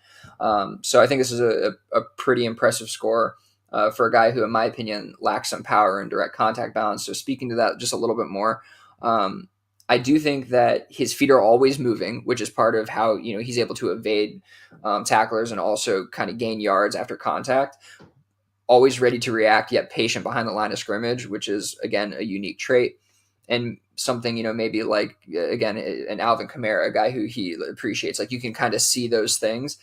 So I think this is a pretty impressive score for a guy who, in my opinion, lacks some power and direct contact balance. So speaking to that just a little bit more, I do think that his feet are always moving, which is part of how he's able to evade tacklers and also kind of gain yards after contact. Always ready to react, yet patient behind the line of scrimmage, which is, again, a unique trait. And something, maybe like, again, an Alvin Kamara, a guy who he appreciates. Like, you can kind of see those things.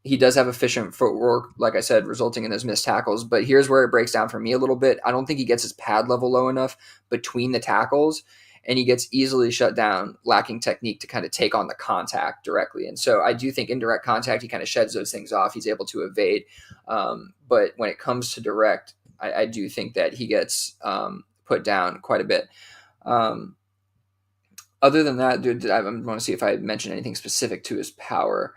He does have efficient footwork, like I said, resulting in those missed tackles. But here's where it breaks down for me a little bit. I don't think he gets his pad level low enough between the tackles, and he gets easily shut down, lacking technique to kind of take on the contact directly. And so I do think in direct contact, he kind of sheds those things off. He's able to evade. But when it comes to direct, I do think that he gets put down quite a bit. Other than that, dude, I want to see if I mentioned anything specific to his power.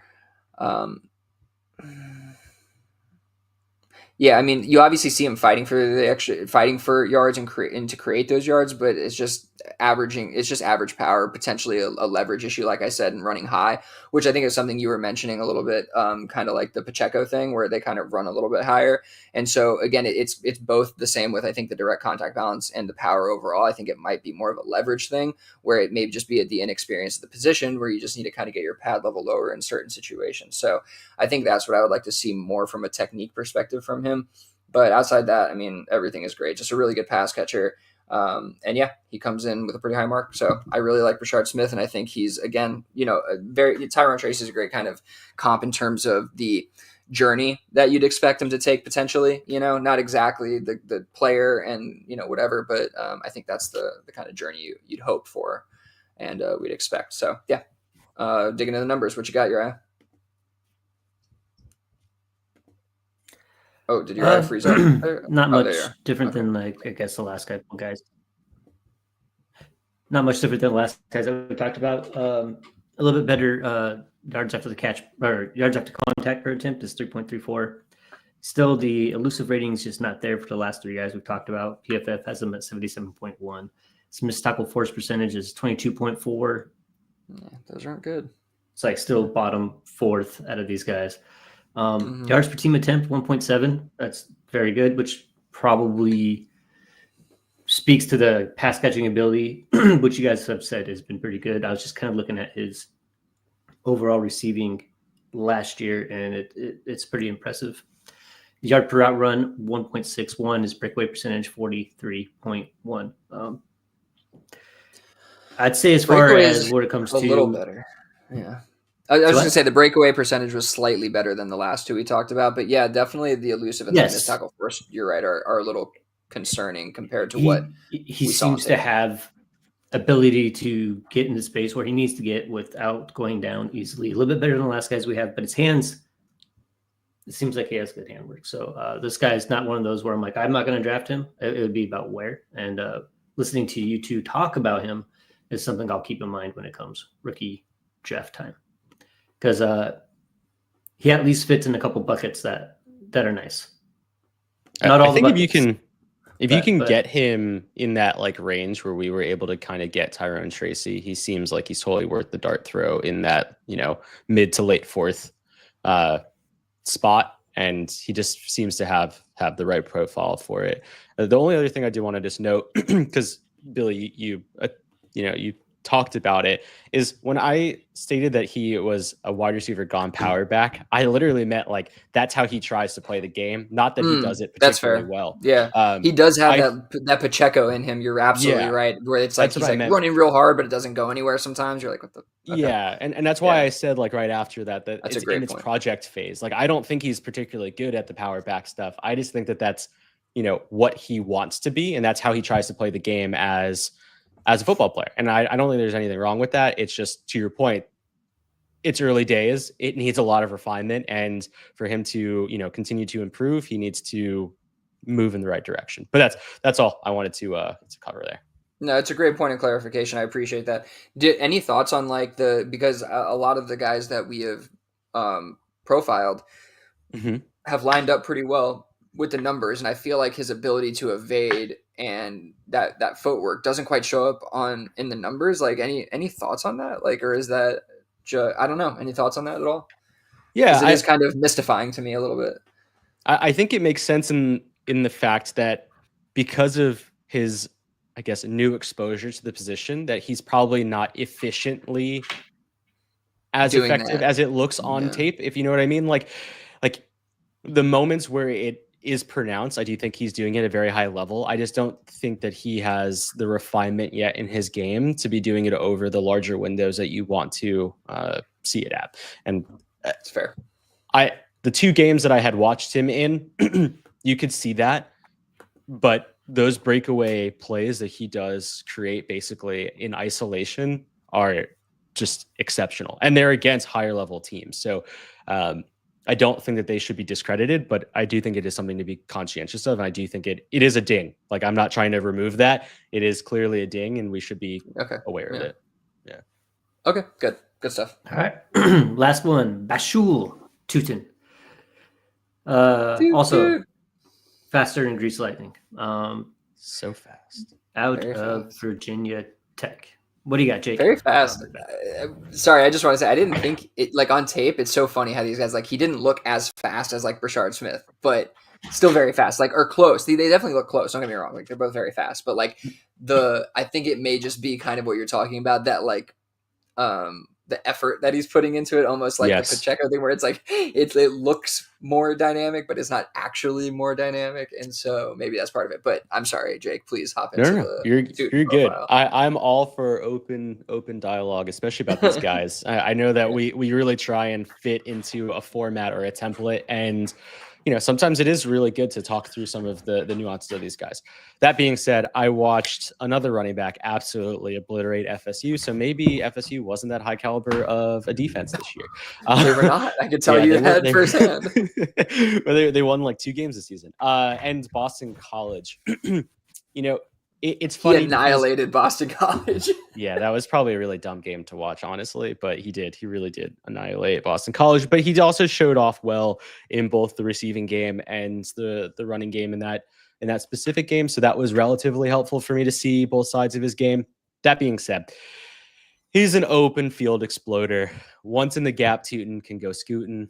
Yeah, I mean, you obviously see him fighting for yards and to create those yards, but it's just averaging. It's just average power, potentially a leverage issue, like I said, and running high, which I think is something you were mentioning a little bit, kind of like the Pacheco thing, where they kind of run a little bit higher. And so again, it's both the same with I think the direct contact balance and the power overall. I think it might be more of a leverage thing, where it may just be the inexperience of the position, where you just need to kind of get your pad level lower in certain situations. So I think that's what I would like to see more from a technique perspective from him. But outside that, I mean, everything is great. Just a really good pass catcher. And yeah, he comes in with a pretty high mark. So I really like Brashard Smith. And I think he's, again, Tyrone Tracy is a great kind of comp in terms of the journey that you'd expect him to take potentially, not exactly the player and, whatever, but I think that's the kind of journey you'd hope for and we'd expect. So yeah, digging into the numbers, what you got, Uriah? Oh, did your eye freeze up? Not much different than I guess the last couple guys. Not much different than the last guys that we talked about. A little bit better yards after the catch or yards after contact per attempt is 3.34. Still, the elusive rating is just not there for the last three guys we've talked about. PFF has them at 77.1. His missed tackle force percentage is 22.4. Yeah, those aren't good. It's like still bottom fourth out of these guys. Yards per team attempt 1.7. That's very good, which probably speaks to the pass catching ability, which you guys have said has been pretty good. I was just kind of looking at his overall receiving last year, and it's pretty impressive. Yard per route run 1.61. His breakaway percentage 43.1. I'd say as far as what it comes to a little better. Yeah. I was going to say the breakaway percentage was slightly better than the last two we talked about, but yeah, definitely the elusive and the missed tackle force, you're right, are a little concerning compared to what he seems to have ability to get into space where he needs to get without going down easily. A little bit better than the last guys we have, but his hands, it seems like he has good handwork. So this guy is not one of those where I'm like, I'm not going to draft him. It would be about where. And listening to you two talk about him is something I'll keep in mind when it comes rookie draft time. Because he at least fits in a couple buckets that are nice. Not all I think buckets, if you can get him in that like range where we were able to kind of get Tyrone Tracy, he seems like he's totally worth the dart throw in that mid to late fourth spot, and he just seems to have the right profile for it. The only other thing I do want to just note, because Billy, you talked about it, is when I stated that he was a wide receiver gone power back, I literally meant like that's how he tries to play the game, not that he does it particularly well. Yeah, he does have that Pacheco in him. You're absolutely right. Where it's like he's like running real hard, but it doesn't go anywhere. Sometimes you're like, what the? Okay. Yeah, and that's why I said like right after that it's in its project phase. Like I don't think he's particularly good at the power back stuff. I just think that that's what he wants to be, and that's how he tries to play the game as a football player. And I don't think there's anything wrong with that. It's just, to your point, it's early days. It needs a lot of refinement. And for him to, continue to improve, he needs to move in the right direction. But that's all I wanted to cover there. No, it's a great point of clarification. I appreciate that. Any thoughts on because a lot of the guys that we have profiled have lined up pretty well with the numbers, and I feel like his ability to evade and that footwork doesn't quite show up in the numbers. Like any thoughts on that? Like, or is that I don't know. Any thoughts on that at all? Yeah, it is kind of mystifying to me a little bit. I think it makes sense in the fact that because of his, I guess, new exposure to the position, that he's probably not efficiently as effective as it looks on tape, if you know what I mean. Like the moments where it is pronounced, I do think he's doing it at a very high level. I just don't think that he has the refinement yet in his game to be doing it over the larger windows that you want to see it at. And that's fair. The two games that I had watched him in, you could see that, but those breakaway plays that he does create basically in isolation are just exceptional, and they're against higher level teams. So I don't think that they should be discredited, but I do think it is something to be conscientious of. And I do think it is a ding. Like, I'm not trying to remove that. It is clearly a ding, and we should be aware of it. Yeah. Okay, good stuff. All right. Last one, Bhayshul Tuten. Also, Faster than Grease Lightning. So fast. Out Very of fast. Virginia Tech. What do you got, Jake? Very fast. Sorry, I just want to say I didn't think it like on tape. It's so funny how these guys like he didn't look as fast as like Brashard Smith, but still very fast, like or close. They definitely look close. Don't get me wrong, like they're both very fast, but like I think it may just be kind of what you're talking about that like the effort that he's putting into it, almost like the Pacheco thing where it's like it looks more dynamic, but it's not actually more dynamic, and so maybe that's part of it. But I'm sorry, Jake, please hop into the you're good. I'm all for open dialogue, especially about these guys. I know that we really try and fit into a format or a template, and sometimes it is really good to talk through some of the nuances of these guys. That being said, I watched another running back absolutely obliterate FSU. So maybe FSU wasn't that high caliber of a defense this year. They were not. I could tell you that firsthand. But they won like 2 games this season. And Boston College, it's funny. He annihilated Boston College. Yeah, that was probably a really dumb game to watch, honestly. But he really did annihilate Boston College. But he also showed off well in both the receiving game and the running game in that specific game. So that was relatively helpful for me to see both sides of his game. That being said, he's an open field exploder. Once in the gap, Tuten can go scooting.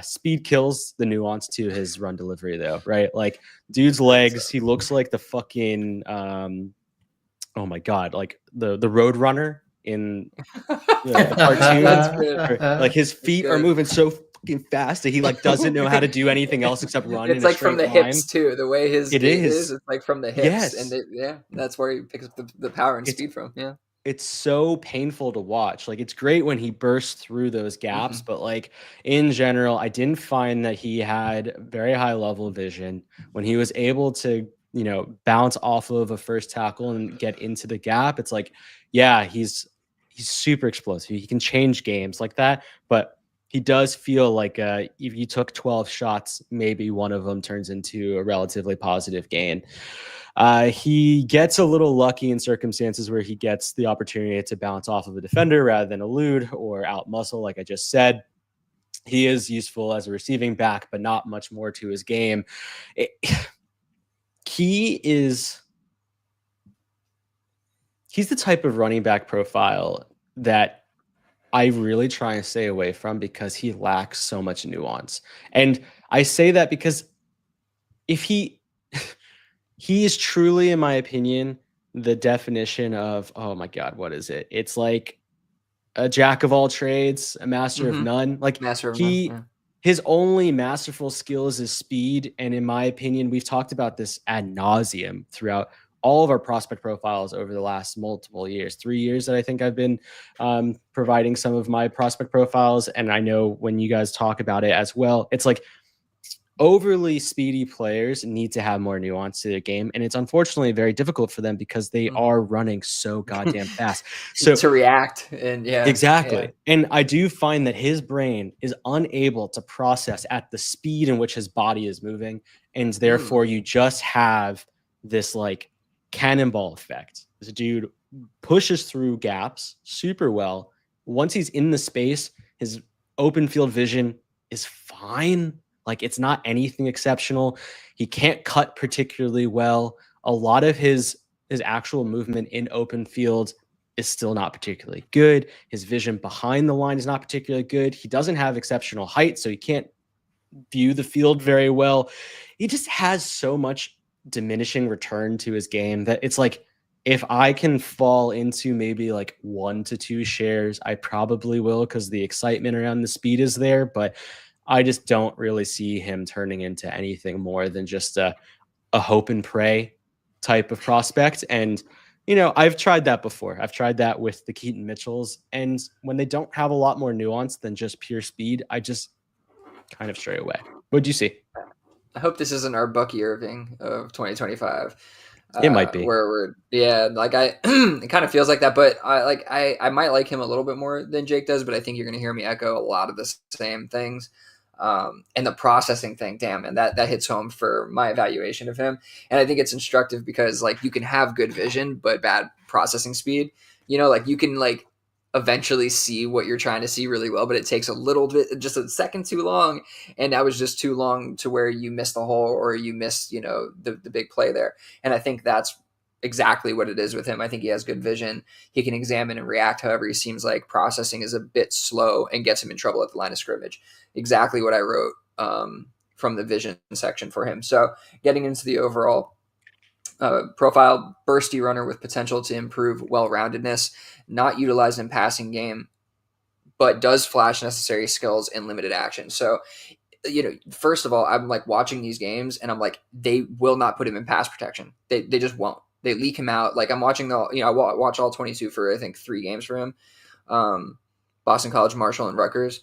Speed kills the nuance to his run delivery, though, right? Like, dude's legs, he looks like the fucking, oh my God, like the Road Runner in the cartoon. Like, his feet are moving so fucking fast that he like doesn't know how to do anything else except run. It's like from the hips too. The way his gait is, it's like from the hips, yes. And that's where he picks up the power and speed from. Yeah. It's so painful to watch. Like, it's great when he bursts through those gaps, but like in general, I didn't find that he had very high level vision when he was able to, bounce off of a first tackle and get into the gap. It's like, yeah, he's super explosive. He can change games like that, but he does feel like if you took 12 shots, maybe one of them turns into a relatively positive gain. He gets a little lucky in circumstances where he gets the opportunity to bounce off of a defender rather than elude or out muscle, like I just said. He is useful as a receiving back, but not much more to his game. He's the type of running back profile that I really try and stay away from because he lacks so much nuance. And I say that because if he is truly, in my opinion, the definition of, oh my God, what is it? It's like a jack of all trades, a master of none. Like his only masterful skill is his speed. And in my opinion, we've talked about this ad nauseum throughout all of our prospect profiles over the last multiple years, 3 years that I think I've been providing some of my prospect profiles. And I know when you guys talk about it as well, it's like overly speedy players need to have more nuance to their game. And it's unfortunately very difficult for them because they are running so goddamn fast. So to react. And exactly. Yeah. And I do find that his brain is unable to process at the speed in which his body is moving. And therefore you just have this like cannonball effect. This dude pushes through gaps super well. Once he's in the space, his open field vision is fine. Like, it's not anything exceptional. He can't cut particularly well. A lot of his actual movement in open field is still not particularly good. His vision behind the line is not particularly good. He doesn't have exceptional height, so he can't view the field very well. He just has so much diminishing return to his game that it's like, if I can fall into maybe like 1 to 2 shares, I probably will because the excitement around the speed is there. But I just don't really see him turning into anything more than just a hope and pray type of prospect. And, I've tried that before. I've tried that with the Keaton Mitchells. And when they don't have a lot more nuance than just pure speed, I just kind of stray away. What'd you see? I hope this isn't our Bucky Irving of 2025. It might be. It kind of feels like that, but I might like him a little bit more than Jake does, but I think you're going to hear me echo a lot of the same things. And the processing thing, damn, and that hits home for my evaluation of him. And I think it's instructive because like you can have good vision, but bad processing speed, like you can like eventually see what you're trying to see really well, but it takes a little bit, just a second too long. And that was just too long to where you miss the hole or you miss, the big play there. And I think that's exactly what it is with him. I think he has good vision. He can examine and react. However, he seems like processing is a bit slow and gets him in trouble at the line of scrimmage. Exactly what I wrote from the vision section for him. So getting into the overall profile, bursty runner with potential to improve well-roundedness, not utilized in passing game, but does flash necessary skills in limited action. So, first of all, I'm like watching these games and I'm like, they will not put him in pass protection. They just won't. They leak him out. Like I'm watching I watch all 22 for I think 3 games for him, Boston College, Marshall, and Rutgers,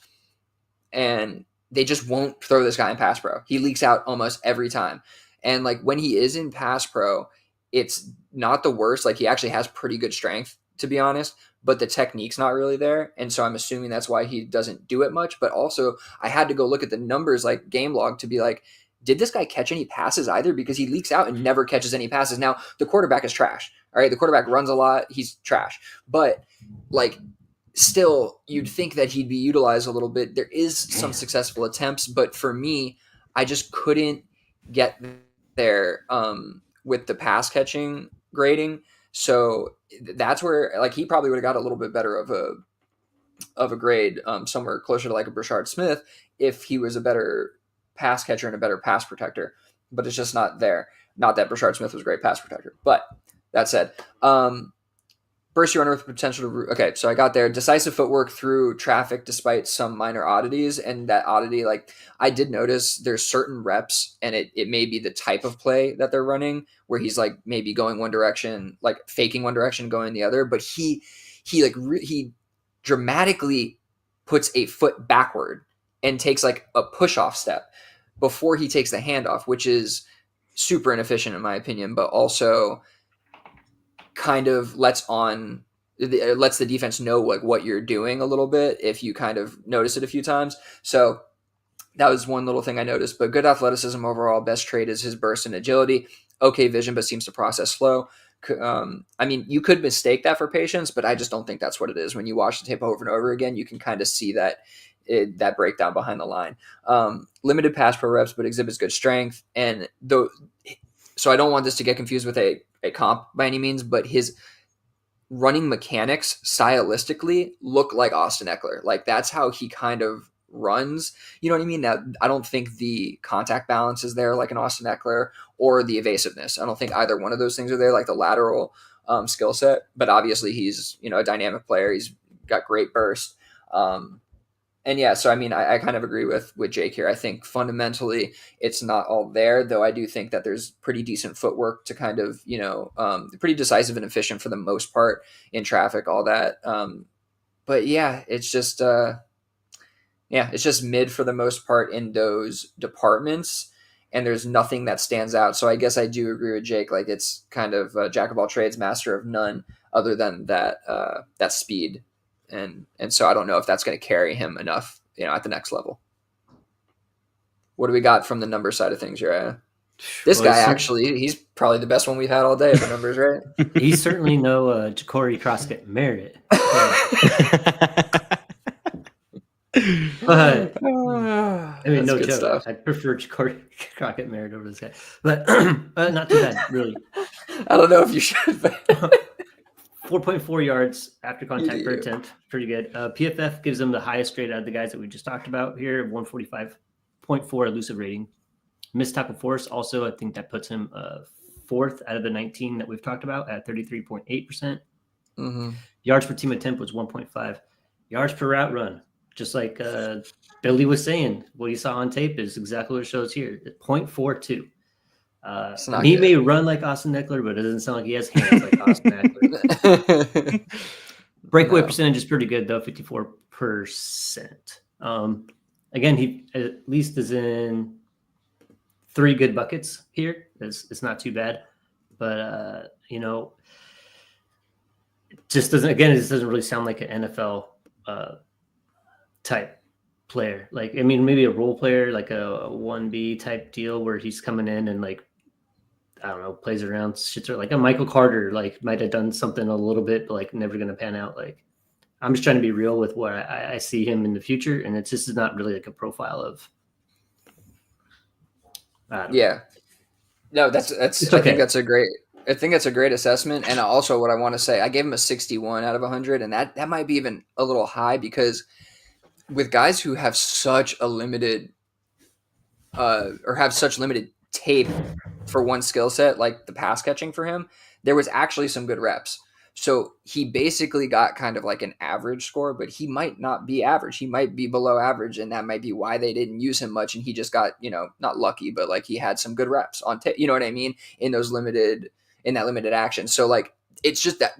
and they just won't throw this guy in pass pro. He leaks out almost every time. And like when he is in pass pro, it's not the worst. Like he actually has pretty good strength, to be honest, but the technique's not really there. And so I'm assuming that's why he doesn't do it much. But also I had to go look at the numbers, like game log, to be like, did this guy catch any passes either? Because he leaks out and never catches any passes. Now the quarterback is trash. All right. The quarterback runs a lot. He's trash, but like, still, you'd think that he'd be utilized a little bit. There is some successful attempts, but for me, I just couldn't get there with the pass catching grading. So that's where like he probably would have got a little bit better of a grade somewhere closer to like a Brashard Smith if he was a better pass catcher and a better pass protector. But it's just not there. Not that Brashard Smith was a great pass protector. But that said, bursty runner with potential to... Okay, so I got there. Decisive footwork through traffic despite some minor oddities. And that oddity, like, I did notice there's certain reps, and it may be the type of play that they're running, where he's, like, maybe going one direction, like, faking one direction, going the other. But he dramatically puts a foot backward and takes, like, a push-off step before he takes the handoff, which is super inefficient in my opinion, but also... kind of lets the defense know like what you're doing a little bit if you kind of notice it a few times. So that was one little thing I noticed, but good athleticism overall. Best trait is his burst and agility. Okay vision, but seems to process slow. I mean, you could mistake that for patience, but I just don't think that's what it is. When you watch the tape over and over again, you can kind of see that breakdown behind the line. Limited pass pro reps, but exhibits good strength. And so I don't want this to get confused with a comp by any means, but his running mechanics stylistically look like Austin Eckler. Like that's how he kind of runs. You know what I mean? Now, I don't think the contact balance is there like an Austin Eckler or the evasiveness. I don't think either one of those things are there, like the lateral skill set. But obviously he's, a dynamic player. He's got great burst. And yeah, so I mean, I kind of agree with Jake here. I think fundamentally it's not all there, though I do think that there's pretty decent footwork to kind of, pretty decisive and efficient for the most part in traffic, all that. But yeah, it's just, it's just mid for the most part in those departments, and there's nothing that stands out. So I guess I do agree with Jake. Like it's kind of jack of all trades, master of none, other than that speed. And so I don't know if that's going to carry him enough, at the next level. What do we got from the number side of things, Uriah? This guy, actually, he's probably the best one we've had all day, if the numbers right. He's certainly no Ja'Cory Croskett Merritt. But, I mean, no joke. Stuff. I prefer Ja'Cory Crockett Merritt over this guy. But not too bad, really. I don't know if you should, but... 4.4 yards after contact per attempt. Pretty good. PFF gives them the highest grade out of the guys that we just talked about here, 145.4 elusive rating. Missed tackle force, also, I think that puts him fourth out of the 19 that we've talked about at 33.8%. Mm-hmm. Yards per team attempt was 1.5. Yards per route run, just like Billy was saying, what you saw on tape is exactly what it shows here, 0.42. He may run like Austin Eckler, but it doesn't sound like he has hands like Austin Eckler. Breakaway percentage is pretty good, though, 54%. Again, he at least is in 3 good buckets here. It's not too bad. But, it just doesn't really sound like an NFL type player. Like, I mean, maybe a role player, like a 1B type deal where he's coming in and like, I don't know, plays around, shits, or like a Michael Carter, like might have done something a little bit, but like never going to pan out. Like, I'm just trying to be real with what I see him in the future, and it's just not really like a profile of. Yeah, no, that's. It's I okay. think that's a great assessment. And also, what I want to say, I gave him a 61 out of 100, and that might be even a little high because with guys who have such a limited, or have such limited tape for one skill set, like the pass catching for him, there was actually some good reps. So he basically got kind of like an average score, but he might not be average. He might be below average, and that might be why they didn't use him much. And he just got, not lucky, but like he had some good reps on tape. You know what I mean? In that limited action. So like, it's just that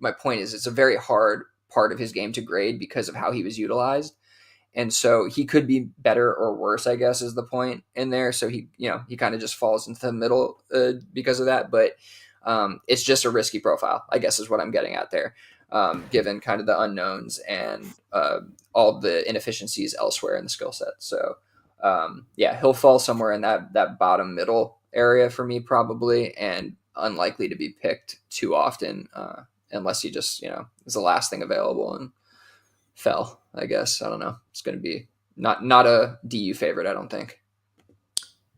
my point is it's a very hard part of his game to grade because of how he was utilized. And so he could be better or worse, I guess, is the point in there. So he kind of just falls into the middle because of that. But it's just a risky profile, I guess, is what I'm getting at there, given kind of the unknowns and all the inefficiencies elsewhere in the skill set. So he'll fall somewhere in that bottom middle area for me probably, and unlikely to be picked too often unless he just is the last thing available and fell. I guess I don't know. It's going to be not a DU favorite, I don't think.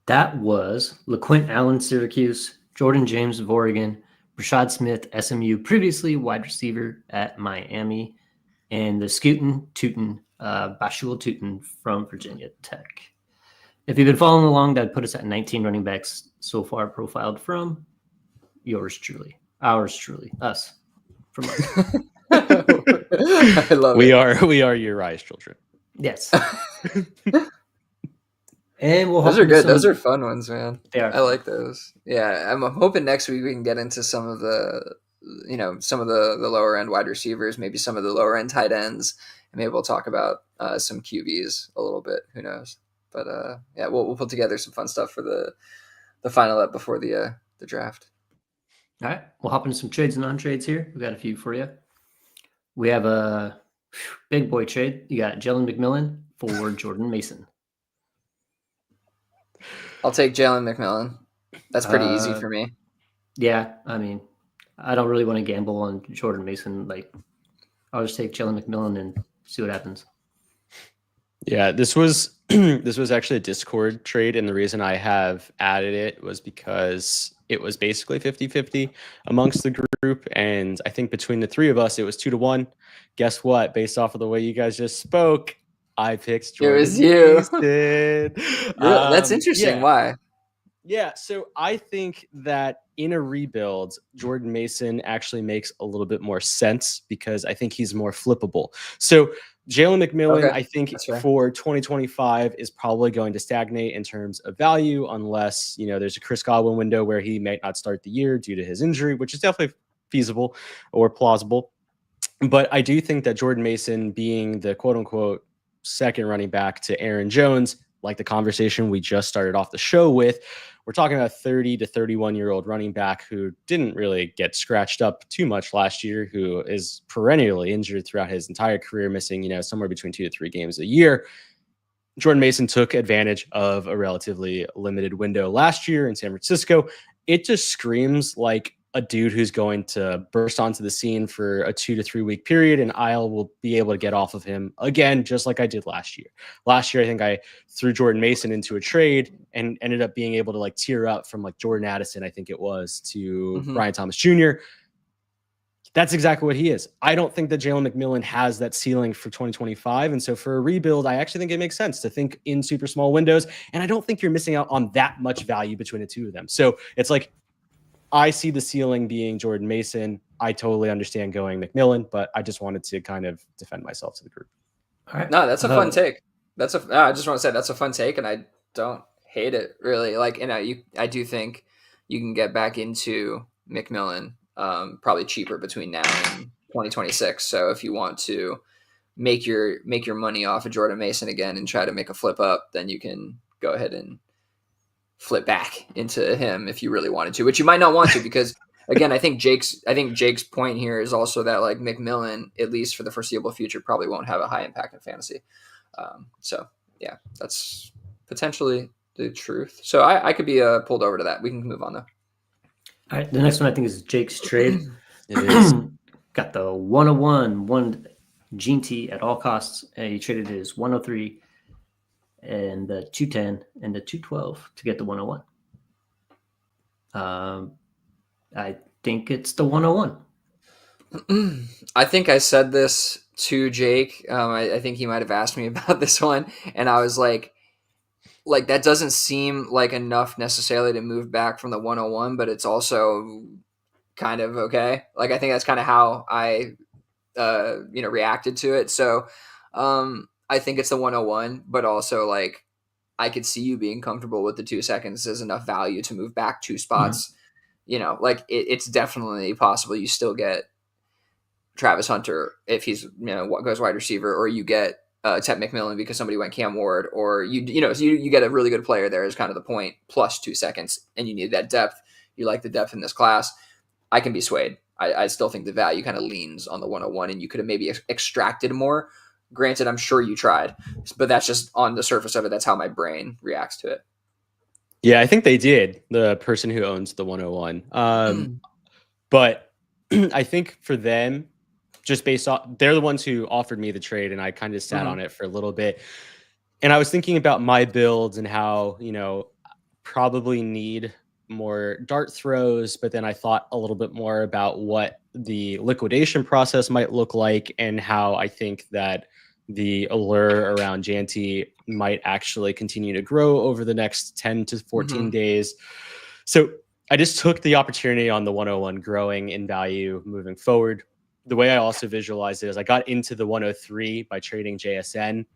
That was LaQuint Allen, Syracuse, Jordan James of Oregon, Brashard Smith, SMU, previously wide receiver at Miami, and the Bhayshul Tuten from Virginia Tech. If you've been following along, that would put us at 19 running backs so far profiled from ours truly, us, from us. I love we it. We are Uriah's children. Yes. And those are good. Those are fun ones, man. They are. I like those. Yeah, I'm hoping next week we can get into some of the, the lower end wide receivers, maybe some of the lower end tight ends, and maybe we'll talk about some QBs a little bit. Who knows? But we'll put together some fun stuff for the final up before the draft. All right, we'll hop into some trades and non-trades here. We got a few for you. We have a big boy trade. You got Jalen McMillan for Jordan Mason. I'll take Jalen McMillan. That's pretty easy for me. Yeah, I mean, I don't really want to gamble on Jordan Mason. Like, I'll just take Jalen McMillan and see what happens. Yeah, this was actually a Discord trade, and the reason I have added it was because it was basically 50-50 amongst the group, and I think between the three of us, it was 2-1. Guess what? Based off of the way you guys just spoke, I picked Jordan. It was you. That's interesting. Yeah. Why? Yeah, so I think that in a rebuild, Jordan Mason actually makes a little bit more sense because I think he's more flippable. So Jalen McMillan, I think for 2025 is probably going to stagnate in terms of value unless, there's a Chris Godwin window where he might not start the year due to his injury, which is definitely feasible or plausible. But I do think that Jordan Mason being the quote unquote second running back to Aaron Jones, like the conversation we just started off the show with, we're talking about a 30 to 31-year-old running back who didn't really get scratched up too much last year, who is perennially injured throughout his entire career, missing, somewhere between 2 to 3 games a year. Jordan Mason took advantage of a relatively limited window last year in San Francisco. It just screams like a dude who's going to burst onto the scene for a 2 to 3 week period, and I will be able to get off of him again, just like I did last year. Last year, I think I threw Jordan Mason into a trade and ended up being able to tear up from Jordan Addison, I think it was, to Brian Thomas Jr. That's exactly what he is. I don't think that Jalen McMillan has that ceiling for 2025. And so for a rebuild, I actually think it makes sense to think in super small windows. And I don't think you're missing out on that much value between the two of them. So it's I see the ceiling being Jordan Mason. I totally understand going McMillan, but I just wanted to kind of defend myself to the group. All right. No, that's a fun take. I just want to say that's a fun take, and I don't hate it really. I do think you can get back into McMillan probably cheaper between now and 2026. So if you want to make your money off of Jordan Mason again and try to make a flip up, then you can go ahead and flip back into him if you really wanted to, which you might not want to, because again, I think Jake's point here is also that McMillan, at least for the foreseeable future, probably won't have a high impact in fantasy. So yeah, that's potentially the truth. So I could be pulled over to that. We can move on though. All right. The next one I think is Jake's trade. It is. got the 101, one Gene T at all costs, and he traded his 103 and the 210 and the 212 to get the 101. I think it's the 101. I think I said this to Jake. I think he might have asked me about this one, and I was like that doesn't seem like enough necessarily to move back from the 101, but it's also kind of okay. Like, I think that's kind of how I reacted to it. So I think it's the 101, but also like I could see you being comfortable with the 2 seconds as enough value to move back 2 spots. Like it's definitely possible you still get Travis Hunter if he's goes wide receiver, or you get Ted McMillan because somebody went Cam Ward, or you get a really good player there is kind of the point, plus 2 seconds, and you need that depth. You like the depth in this class. I can be swayed. I still think the value kind of leans on the 101, and you could have maybe extracted more. Granted, I'm sure you tried, but that's just on the surface of it. That's how my brain reacts to it. Yeah, I think they did, the person who owns the 101. But I think for them, just based off, they're the ones who offered me the trade, and I kind of sat on it for a little bit. And I was thinking about my builds and how, probably need more dart throws, but then I thought a little bit more about what the liquidation process might look like and how I think that the allure around Janty might actually continue to grow over the next 10 to 14 days. So I just took the opportunity on the 101 growing in value moving forward. The way I also visualized it is I got into the 103 by trading JSN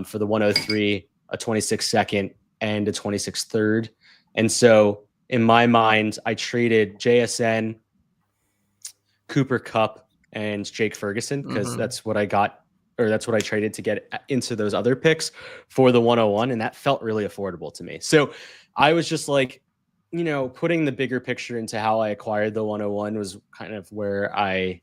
for the 103, a 26 second and a 26 third. And so in my mind, I traded JSN, Cooper Kupp, and Jake Ferguson because that's what I got, or that's what I traded to get into those other picks for the 101. And that felt really affordable to me. So I was just like, putting the bigger picture into how I acquired the 101 was kind of where I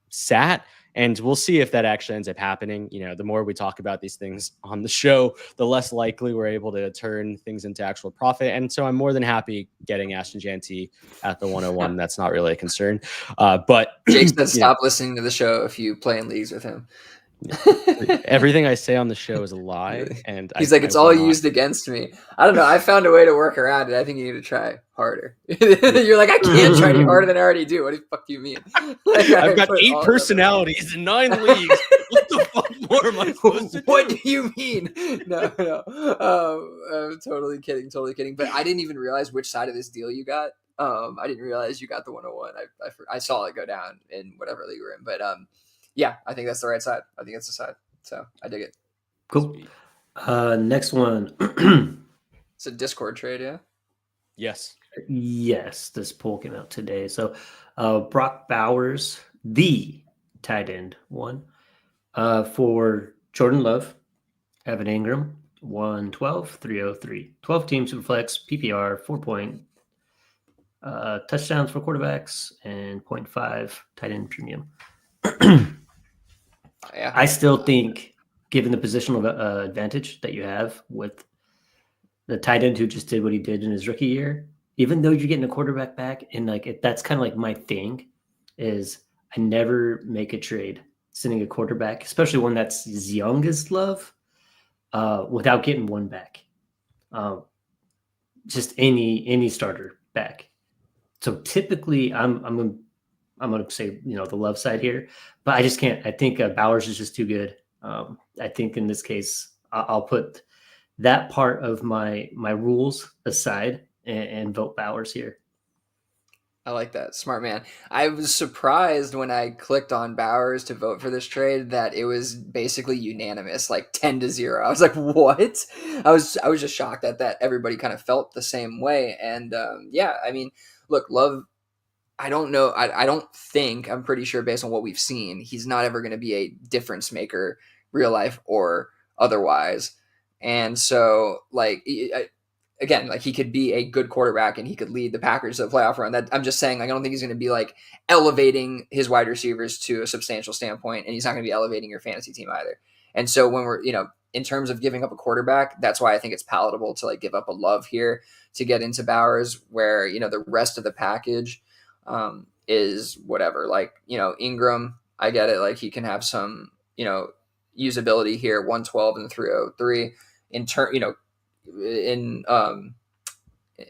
sat. And we'll see if that actually ends up happening. The more we talk about these things on the show, the less likely we're able to turn things into actual profit. And so I'm more than happy getting Ashton Janty at the 101. That's not really a concern. But Jake said stop listening to the show if you play in leagues with him. Everything I say on the show is a lie, and he's like, it's all used against me. I don't know. I found a way to work around it. I think you need to try harder. You're like, I can't try any harder than I already do. What the fuck do you mean? I've got 8 personalities in 9 leagues. What the fuck more am I supposed to do? What do you mean? No. I'm totally kidding. But I didn't even realize which side of this deal you got. I didn't realize you got the 101. I saw it go down in whatever league we're in, but yeah, I think that's the right side. I think it's the side. So I dig it. Cool. Next one. It's a Discord trade, yeah? Yes. Yes, this poll came out today. So Brock Bowers, the tight end one, for Jordan Love, Evan Ingram, 112, 303. 12 team superflex, PPR, 4-point touchdowns for quarterbacks, and 0.5 tight end premium. Yeah. I still think, given the positional advantage that you have with the tight end who just did what he did in his rookie year, even though you're getting a quarterback back, and that's kind of like my thing, is I never make a trade sending a quarterback, especially one that's as young as Love, without getting one back. Just any starter back. So typically, I'm going to say, the Love side here, but I just can't. I think Bowers is just too good. I think in this case, I'll put that part of my rules aside and vote Bowers here. I like that. Smart man. I was surprised when I clicked on Bowers to vote for this trade that it was basically unanimous, like 10-0. I was like, what? I was just shocked that everybody kind of felt the same way. And yeah, I mean, look, Love, I don't know. I don't think, I'm pretty sure based on what we've seen, he's not ever going to be a difference maker, real life or otherwise. And so, again, he could be a good quarterback and he could lead the Packers to the playoff run. That I'm just saying, I don't think he's going to be elevating his wide receivers to a substantial standpoint, and he's not going to be elevating your fantasy team either. And so when we're, in terms of giving up a quarterback, that's why I think it's palatable to give up a Love here to get into Bowers, where, the rest of the package, is whatever. Like, Ingram, I get it. Like, he can have some, usability here, 112 and 303 in turn, in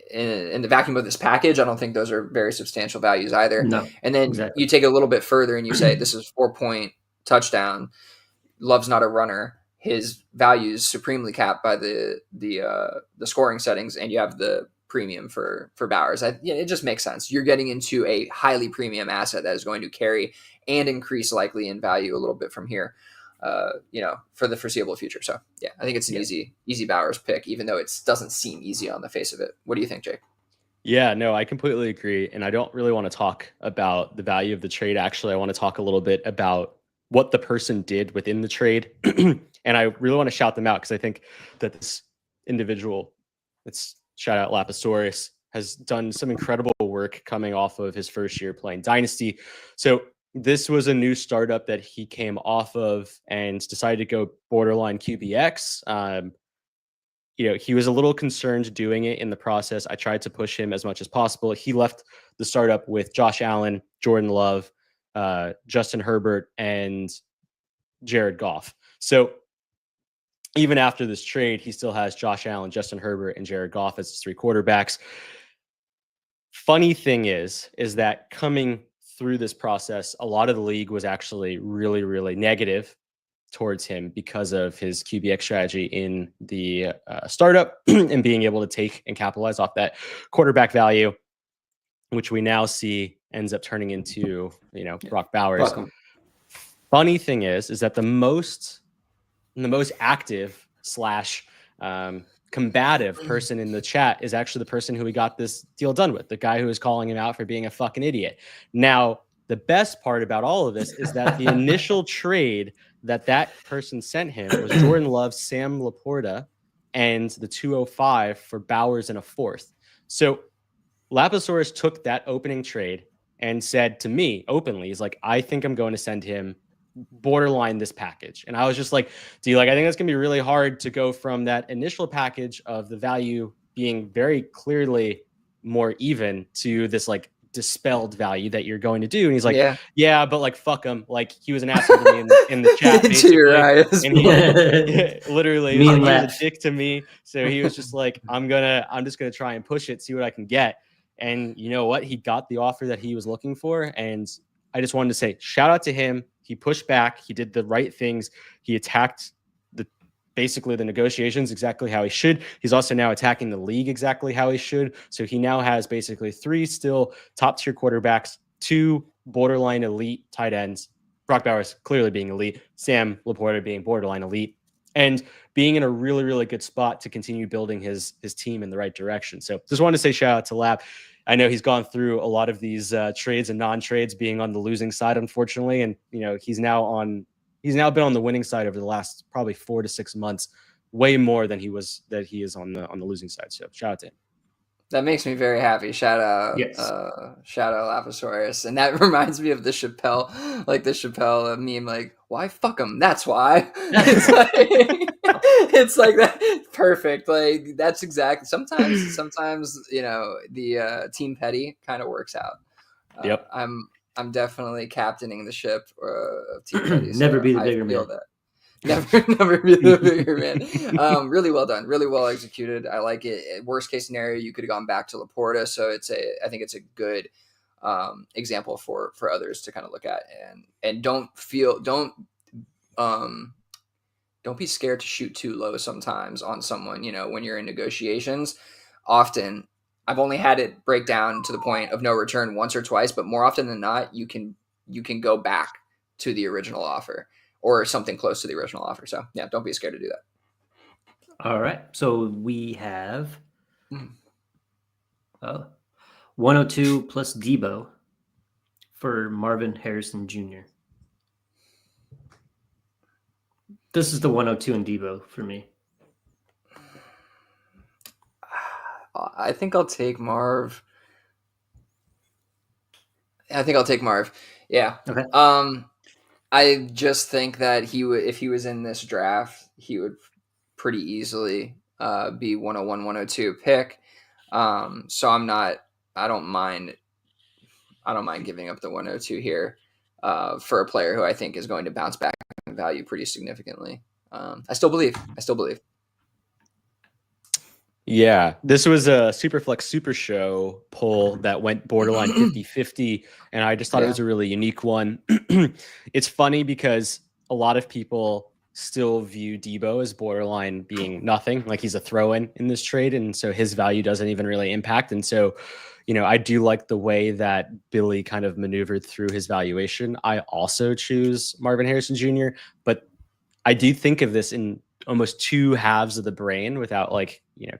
in the vacuum of this package. I don't think those are very substantial values either. No, And then exactly. you take it a little bit further and you say this is 4-point touchdown. Love's not a runner. His value is supremely capped by the scoring settings, and you have the premium for Bowers. It just makes sense. You're getting into a highly premium asset that is going to carry and increase likely in value a little bit from here, for the foreseeable future. So yeah, I think it's an easy Bowers pick, even though it doesn't seem easy on the face of it. What do you think, Jake? Yeah, no, I completely agree. And I don't really want to talk about the value of the trade. Actually, I want to talk a little bit about what the person did within the trade. And I really want to shout them out because I think that this individual, let's shout out Lapisaurus, has done some incredible work coming off of his first year playing Dynasty. So this was a new startup that he came off of and decided to go borderline QBX. He was a little concerned doing it in the process. I tried to push him as much as possible. He left the startup with Josh Allen, Jordan Love, Justin Herbert, and Jared Goff. So even after this trade, he still has Josh Allen, Justin Herbert, and Jared Goff as his 3 quarterbacks. Funny thing is that coming through this process, a lot of the league was actually really, really negative towards him because of his QBX strategy in the startup and being able to take and capitalize off that quarterback value, which we now see ends up turning into, Brock Bowers. Funny thing is that the most active / combative person in the chat is actually the person who we got this deal done with, the guy who is calling him out for being a fucking idiot. Now, the best part about all of this is that the initial trade that person sent him was Jordan Love, Sam Laporta, and the 205 for Bowers and a 4th. So Lapisaurus took that opening trade and said to me openly, he's like, I think I'm going to send him borderline this package. And I was just like, I think that's going to be really hard to go from that initial package of the value being very clearly more even to this like dispelled value that you're going to do. And he's like, yeah, but like, fuck him. Like, he was an asshole to me in the chat, basically. And he literally he was a dick to me. So he was just like, I'm just going to try and push it, see what I can get. And you know what? He got the offer that he was looking for. And I just wanted to say, shout out to him. He pushed back. He did the right things. He attacked basically the negotiations exactly how he should. He's also now attacking the league exactly how he should. So he now has basically 3 still top tier quarterbacks, 2 borderline elite tight ends. Brock Bowers clearly being elite, Sam Laporta being borderline elite, and being in a really, really good spot to continue building his team in the right direction. So just wanted to say shout out to Lap. I know he's gone through a lot of these trades and non-trades, being on the losing side, unfortunately. And, he's now been on the winning side over the last probably 4 to 6 months, way more than he is on the losing side. So shout out to him. That makes me very happy. Shout out Lapisaurus. And that reminds me of the Chappelle meme, like, why fuck him? That's why. It's like that. Perfect. Like, that's exactly. Sometimes, the Team Petty kind of works out. Yep. I'm definitely captaining the ship of Team Petty. Never be the bigger man. Never be the bigger man. Really well done. Really well executed. I like it. Worst case scenario, you could have gone back to Laporta. So I think it's a good example for others to kind of look at, and don't be scared to shoot too low sometimes on someone, when you're in negotiations. Often, I've only had it break down to the point of no return once or twice, but more often than not, you can go back to the original offer or something close to the original offer. So yeah, don't be scared to do that. All right. So we have 102 plus Debo for Marvin Harrison Jr. This is the 102 in Debo for me. I think I'll take Marv. Yeah. Okay. I just think that he would, if he was in this draft, he would pretty easily be 101, 102 pick. So I don't mind I don't mind giving up the 102 here for a player who I think is going to bounce back in value pretty significantly. I still believe. Yeah, this was a Superflex Super Show poll that went borderline 50-50, and I just thought it was a really unique one. It's funny because a lot of people still view Debo as borderline being nothing, like he's a throw-in in this trade, and so his value doesn't even really impact. And so, I do like the way that Billy kind of maneuvered through his valuation. I also choose Marvin Harrison Jr., but I do think of this in almost two halves of the brain without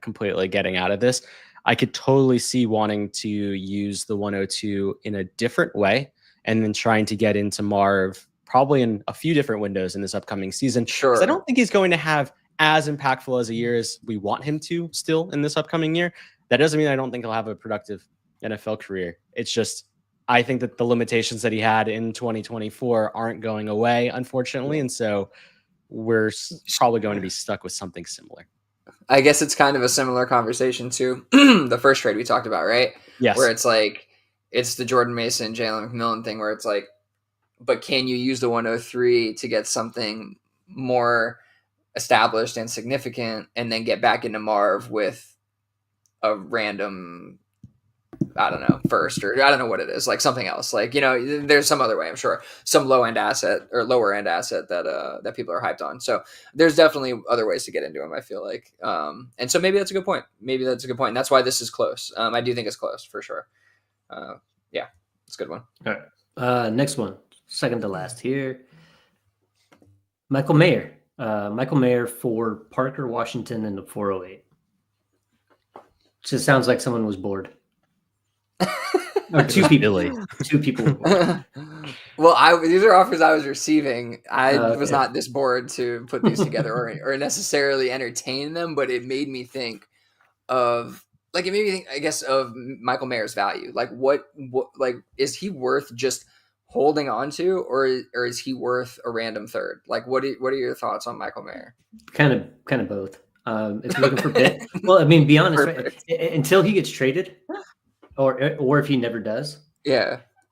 completely getting out of this. I could totally see wanting to use the 102 in a different way and then trying to get into Marv probably in a few different windows in this upcoming season. Sure. I don't think he's going to have as impactful as a year as we want him to still in this upcoming year. That doesn't mean I don't think he'll have a productive NFL career. It's just, I think that the limitations that he had in 2024 aren't going away, unfortunately. And so we're probably going to be stuck with something similar. I guess it's kind of a similar conversation to the first trade we talked about, right? Yes. Where it's like, it's the Jordan Mason, Jalen McMillan thing where it's like, but can you use the 103 to get something more established and significant and then get back into Marv with a random, I don't know, first, or I don't know what it is, like something else. Like, there's some other way, I'm sure, some lower end asset that people are hyped on. So there's definitely other ways to get into them, I feel like. And so maybe that's a good point. And that's why this is close. I do think it's close for sure. Yeah, it's a good one. All right. Next one, second to last here. Michael Mayer for Parker Washington in the 408. Just sounds like someone was bored. Or two people. Well, these are offers I was receiving. I was not this bored to put these together or necessarily entertain them, but it made me think of I guess, of Michael Mayer's value. Like what is he worth just holding on to, or is he worth a random third? Like what are your thoughts on Michael Mayer? Kind of both. If you're looking for bit, well, I mean, be honest, right? Until he gets traded, or if he never does,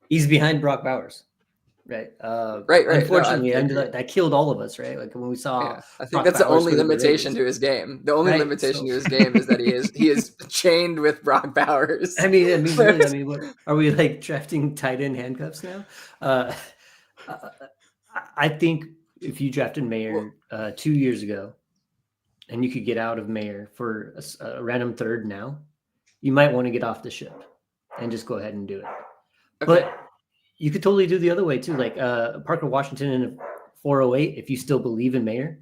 he's behind Brock Bowers, right? Right. Unfortunately, that killed all of us, right? Like when we saw. I think that's the only limitation to his game. The only limitation to his game is that he is chained with Brock Bowers. I mean, really, what, are we like drafting tight end handcuffs now? I think if you drafted Mayer 2 years ago, and you could get out of Mayer for a random third now, you might want to get off the ship and just go ahead and do it. Okay. But you could totally do the other way too. Like Parker Washington in a 408, if you still believe in Mayer,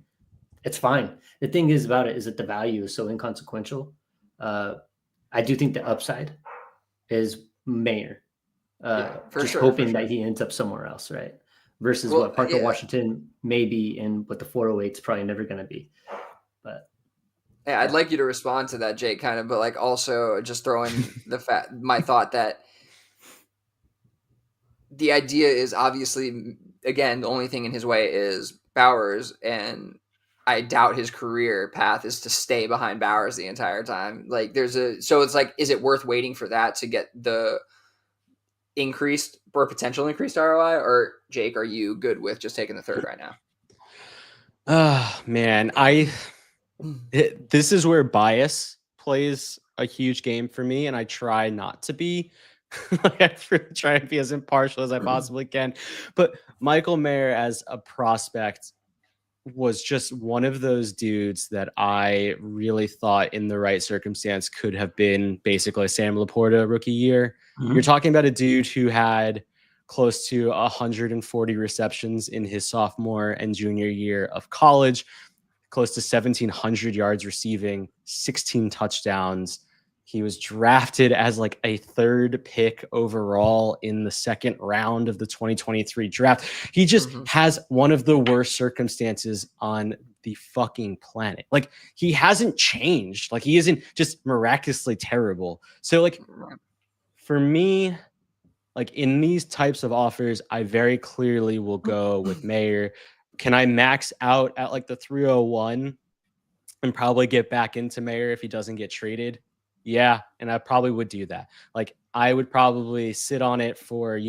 it's fine. The thing is about it is that the value is so inconsequential. I do think the upside is Mayer. Hoping that he ends up somewhere else, right? Versus what Parker Washington may be and what the 408 is probably never going to be. But yeah, I'd like you to respond to that, Jake, kind of, but like also just throwing my thought that the idea is obviously, again, the only thing in his way is Bowers, and I doubt his career path is to stay behind Bowers the entire time. Like so it's like, is it worth waiting for that to get the potential increased ROI, or Jake, are you good with just taking the third right now? Oh man, this is where bias plays a huge game for me, and I try not to be. I try to be as impartial as I possibly can. But Michael Mayer as a prospect was just one of those dudes that I really thought in the right circumstance could have been basically a Sam Laporta rookie year. Mm-hmm. You're talking about a dude who had close to 140 receptions in his sophomore and junior year of college, close to 1,700 yards receiving, 16 touchdowns. He was drafted as like a third pick overall in the second round of the 2023 draft. He just has one of the worst circumstances on the fucking planet. Like, he hasn't changed. Like, he isn't just miraculously terrible. So like, for me, like in these types of offers, I very clearly will go with Mayer. Can I max out at like the 301 and probably get back into Mayer if he doesn't get traded? Yeah, and I probably would do that. Like, I would probably sit on it for,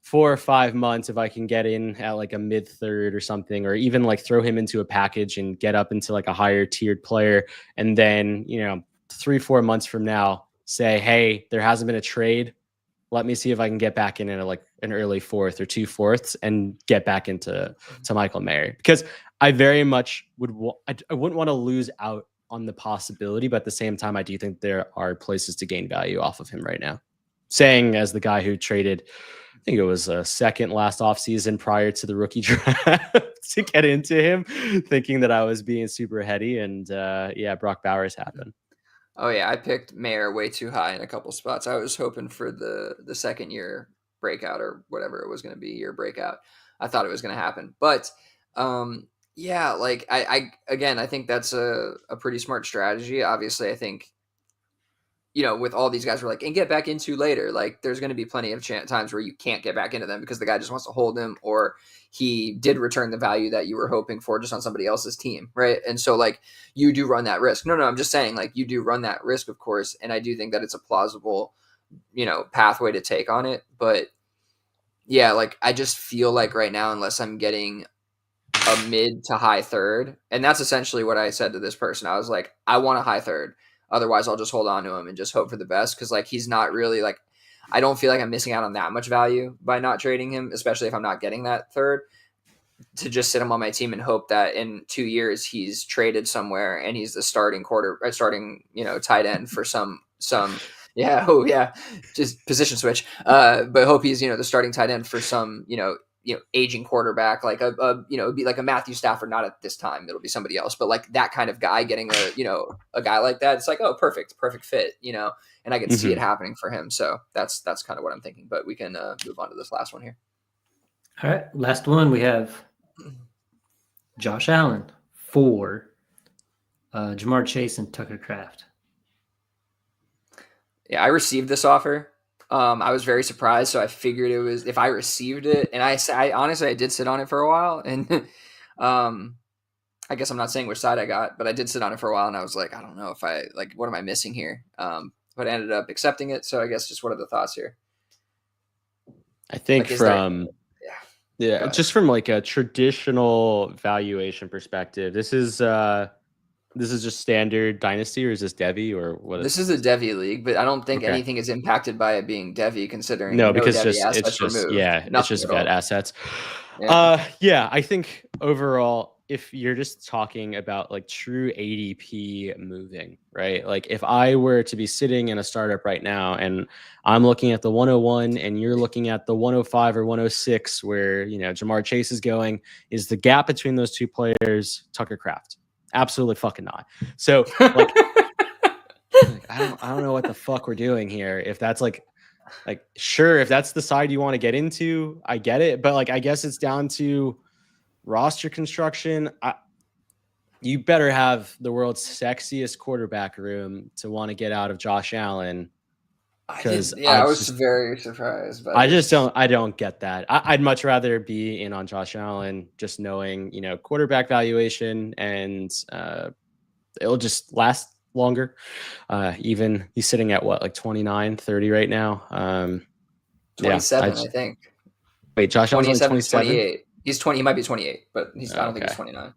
4 or 5 months if I can get in at like a mid third or something, or even like throw him into a package and get up into like a higher tiered player. And then, 3-4 months from now, say, hey, there hasn't been a trade. Let me see if I can get back in at like an early fourth or 2/4 and get back into Michael Mayer, because I very much I wouldn't want to lose out on the possibility, but at the same time, I do think there are places to gain value off of him right now. Saying as the guy who traded, I think it was a second last offseason prior to the rookie draft to get into him, thinking that I was being super heady, and Brock Bowers happened. Oh yeah, I picked Mayer way too high in a couple spots. I was hoping for the second year breakout, or whatever it was going to be, year breakout. I thought it was going to happen, but yeah, like I again, I think that's a pretty smart strategy. Obviously, I think, with all these guys, we're like, and get back into later. Like, there's going to be plenty of times where you can't get back into them because the guy just wants to hold him, or he did return the value that you were hoping for just on somebody else's team, right? And so, like, you do run that risk. No, I'm just saying, like, you do run that risk, of course, and I do think that it's a plausible, pathway to take on it. But yeah, like, I just feel like right now, unless I'm getting a mid to high third, and that's essentially what I said to this person. I was like, I want a high third. Otherwise, I'll just hold on to him and just hope for the best, because like he's not really like, I don't feel like I'm missing out on that much value by not trading him, especially if I'm not getting that third, to just sit him on my team and hope that in 2 years he's traded somewhere and he's the starting tight end for some just position switch. But hope he's the starting tight end for some aging quarterback, like it'd be like a Matthew Stafford, not at this time, it'll be somebody else, but like that kind of guy getting a guy like that, it's like, oh, perfect fit, and I can see it happening for him. So that's kind of what I'm thinking, but we can move on to this last one here. All right, last one, we have Josh Allen for Jamar Chase and Tucker Kraft. Yeah, I received this offer. I was very surprised, so I figured it was, if I received it, and I honestly, I did sit on it for a while, and I guess I'm not saying which side I got, but I did sit on it for a while, and I was like, I don't know if what am I missing here? But I ended up accepting it, so I guess just what are the thoughts here? I think just from like a traditional valuation perspective, this is just standard Dynasty, or is this Devy, or what? This is a Devy league, but I don't think anything is impacted by it being Devy, considering because Devy it's just removed. it's just vet assets. Yeah. I think overall, if you're just talking about like true ADP moving, right? Like if I were to be sitting in a startup right now and I'm looking at the 101 and you're looking at the 105 or 106 where Jamar Chase is going, is the gap between those two players Tucker Kraft? Absolutely fucking not. So like I don't know what the fuck we're doing here. If that's like sure, if that's the side you want to get into, I get it. But like I guess it's down to roster construction. You better have the world's sexiest quarterback room to want to get out of Josh Allen. Because I was very surprised. By I don't get that. I'd much rather be in on Josh Allen, just knowing, quarterback valuation, and it'll just last longer. Even he's sitting at what, like 29, 30 right now. 27, I think. Wait, Josh Allen's only 27? 28. He's 20. He might be 28, but I don't think he's 29.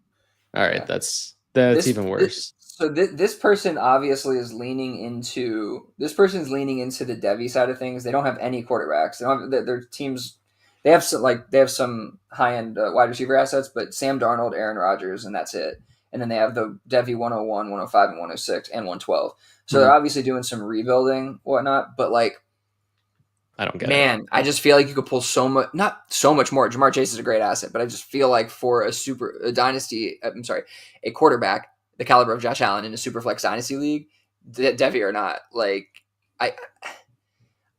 All right, that's even worse. So this person obviously is leaning into the Devy side of things. They don't have any quarterbacks. They don't have their teams. They have some high end wide receiver assets, but Sam Darnold, Aaron Rodgers, and that's it. And then they have the Devy 101, 105, and 106, and 112. So they're obviously doing some rebuilding, whatnot. But like, I don't get it. Man, I just feel like you could pull not so much more. Jamar Chase is a great asset, but I just feel like for a quarterback the caliber of Josh Allen in a Superflex Dynasty league, Devy or not, like I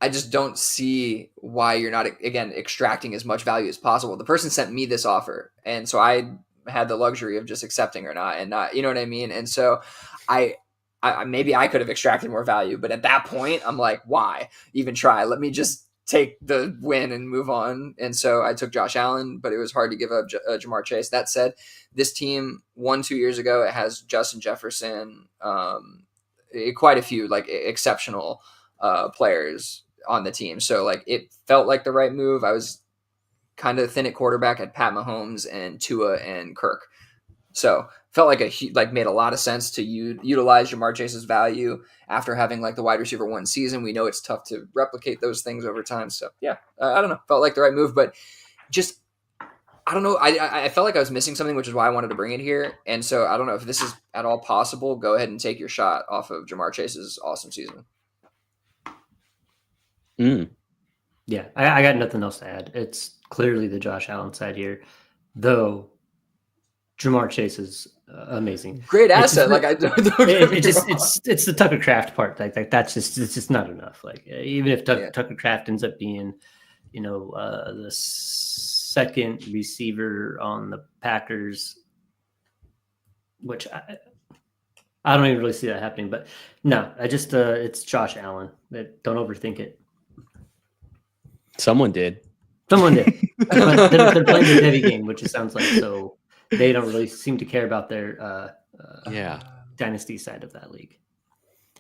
just don't see why you're not, again, extracting as much value as possible. The person sent me this offer, and so I had the luxury of just accepting or not, and not, you know what I mean? And so I maybe I could have extracted more value, but at that point I'm like, why even try? Let me just take the win and move on. And so I took Josh Allen, but it was hard to give up Jamar Chase. That said, this team won 2 years ago. It has Justin Jefferson, quite a few like exceptional players on the team. So like it felt like the right move. I was kind of thin at quarterback at Pat Mahomes and Tua and Kirk. So felt like made a lot of sense to utilize Jamar Chase's value after having like the wide receiver one season. We know it's tough to replicate those things over time. So yeah, I don't know. Felt like the right move, but just I don't know. I felt like I was missing something, which is why I wanted to bring it here. And so I don't know if this is at all possible. Go ahead and take your shot off of Jamar Chase's awesome season. Yeah, I got nothing else to add. It's clearly the Josh Allen side here, though. Jamar Chase is amazing. Great asset. It's the Tucker Kraft part. Like that's just not enough. Like even if Tucker Kraft ends up being, the second receiver on the Packers, which I don't even really see that happening. But no, I just it's Josh Allen. Don't overthink it. Someone did. They're playing the heavy game, which it sounds like. So they don't really seem to care about their Dynasty side of that league.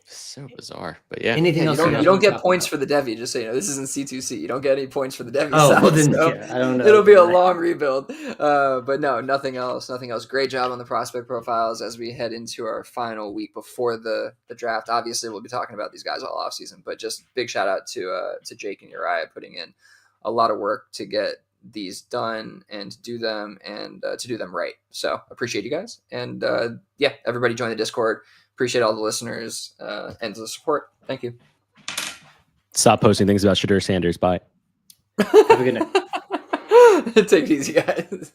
So bizarre, but yeah. Anything else? You don't get points for the Devi. Just so you know, this isn't C2C. You don't get any points for the Devi. Well then, I don't know. It'll be a long rebuild. But no, nothing else. Nothing else. Great job on the prospect profiles as we head into our final week before the draft. Obviously, we'll be talking about these guys all off season, but just big shout out to Jake and Uriah putting in a lot of work to get these done and to do them right. So appreciate you guys. And everybody join the Discord. Appreciate all the listeners and the support. Thank you. Stop posting things about Shadur Sanders. Bye. Have a good night. Take it easy, guys.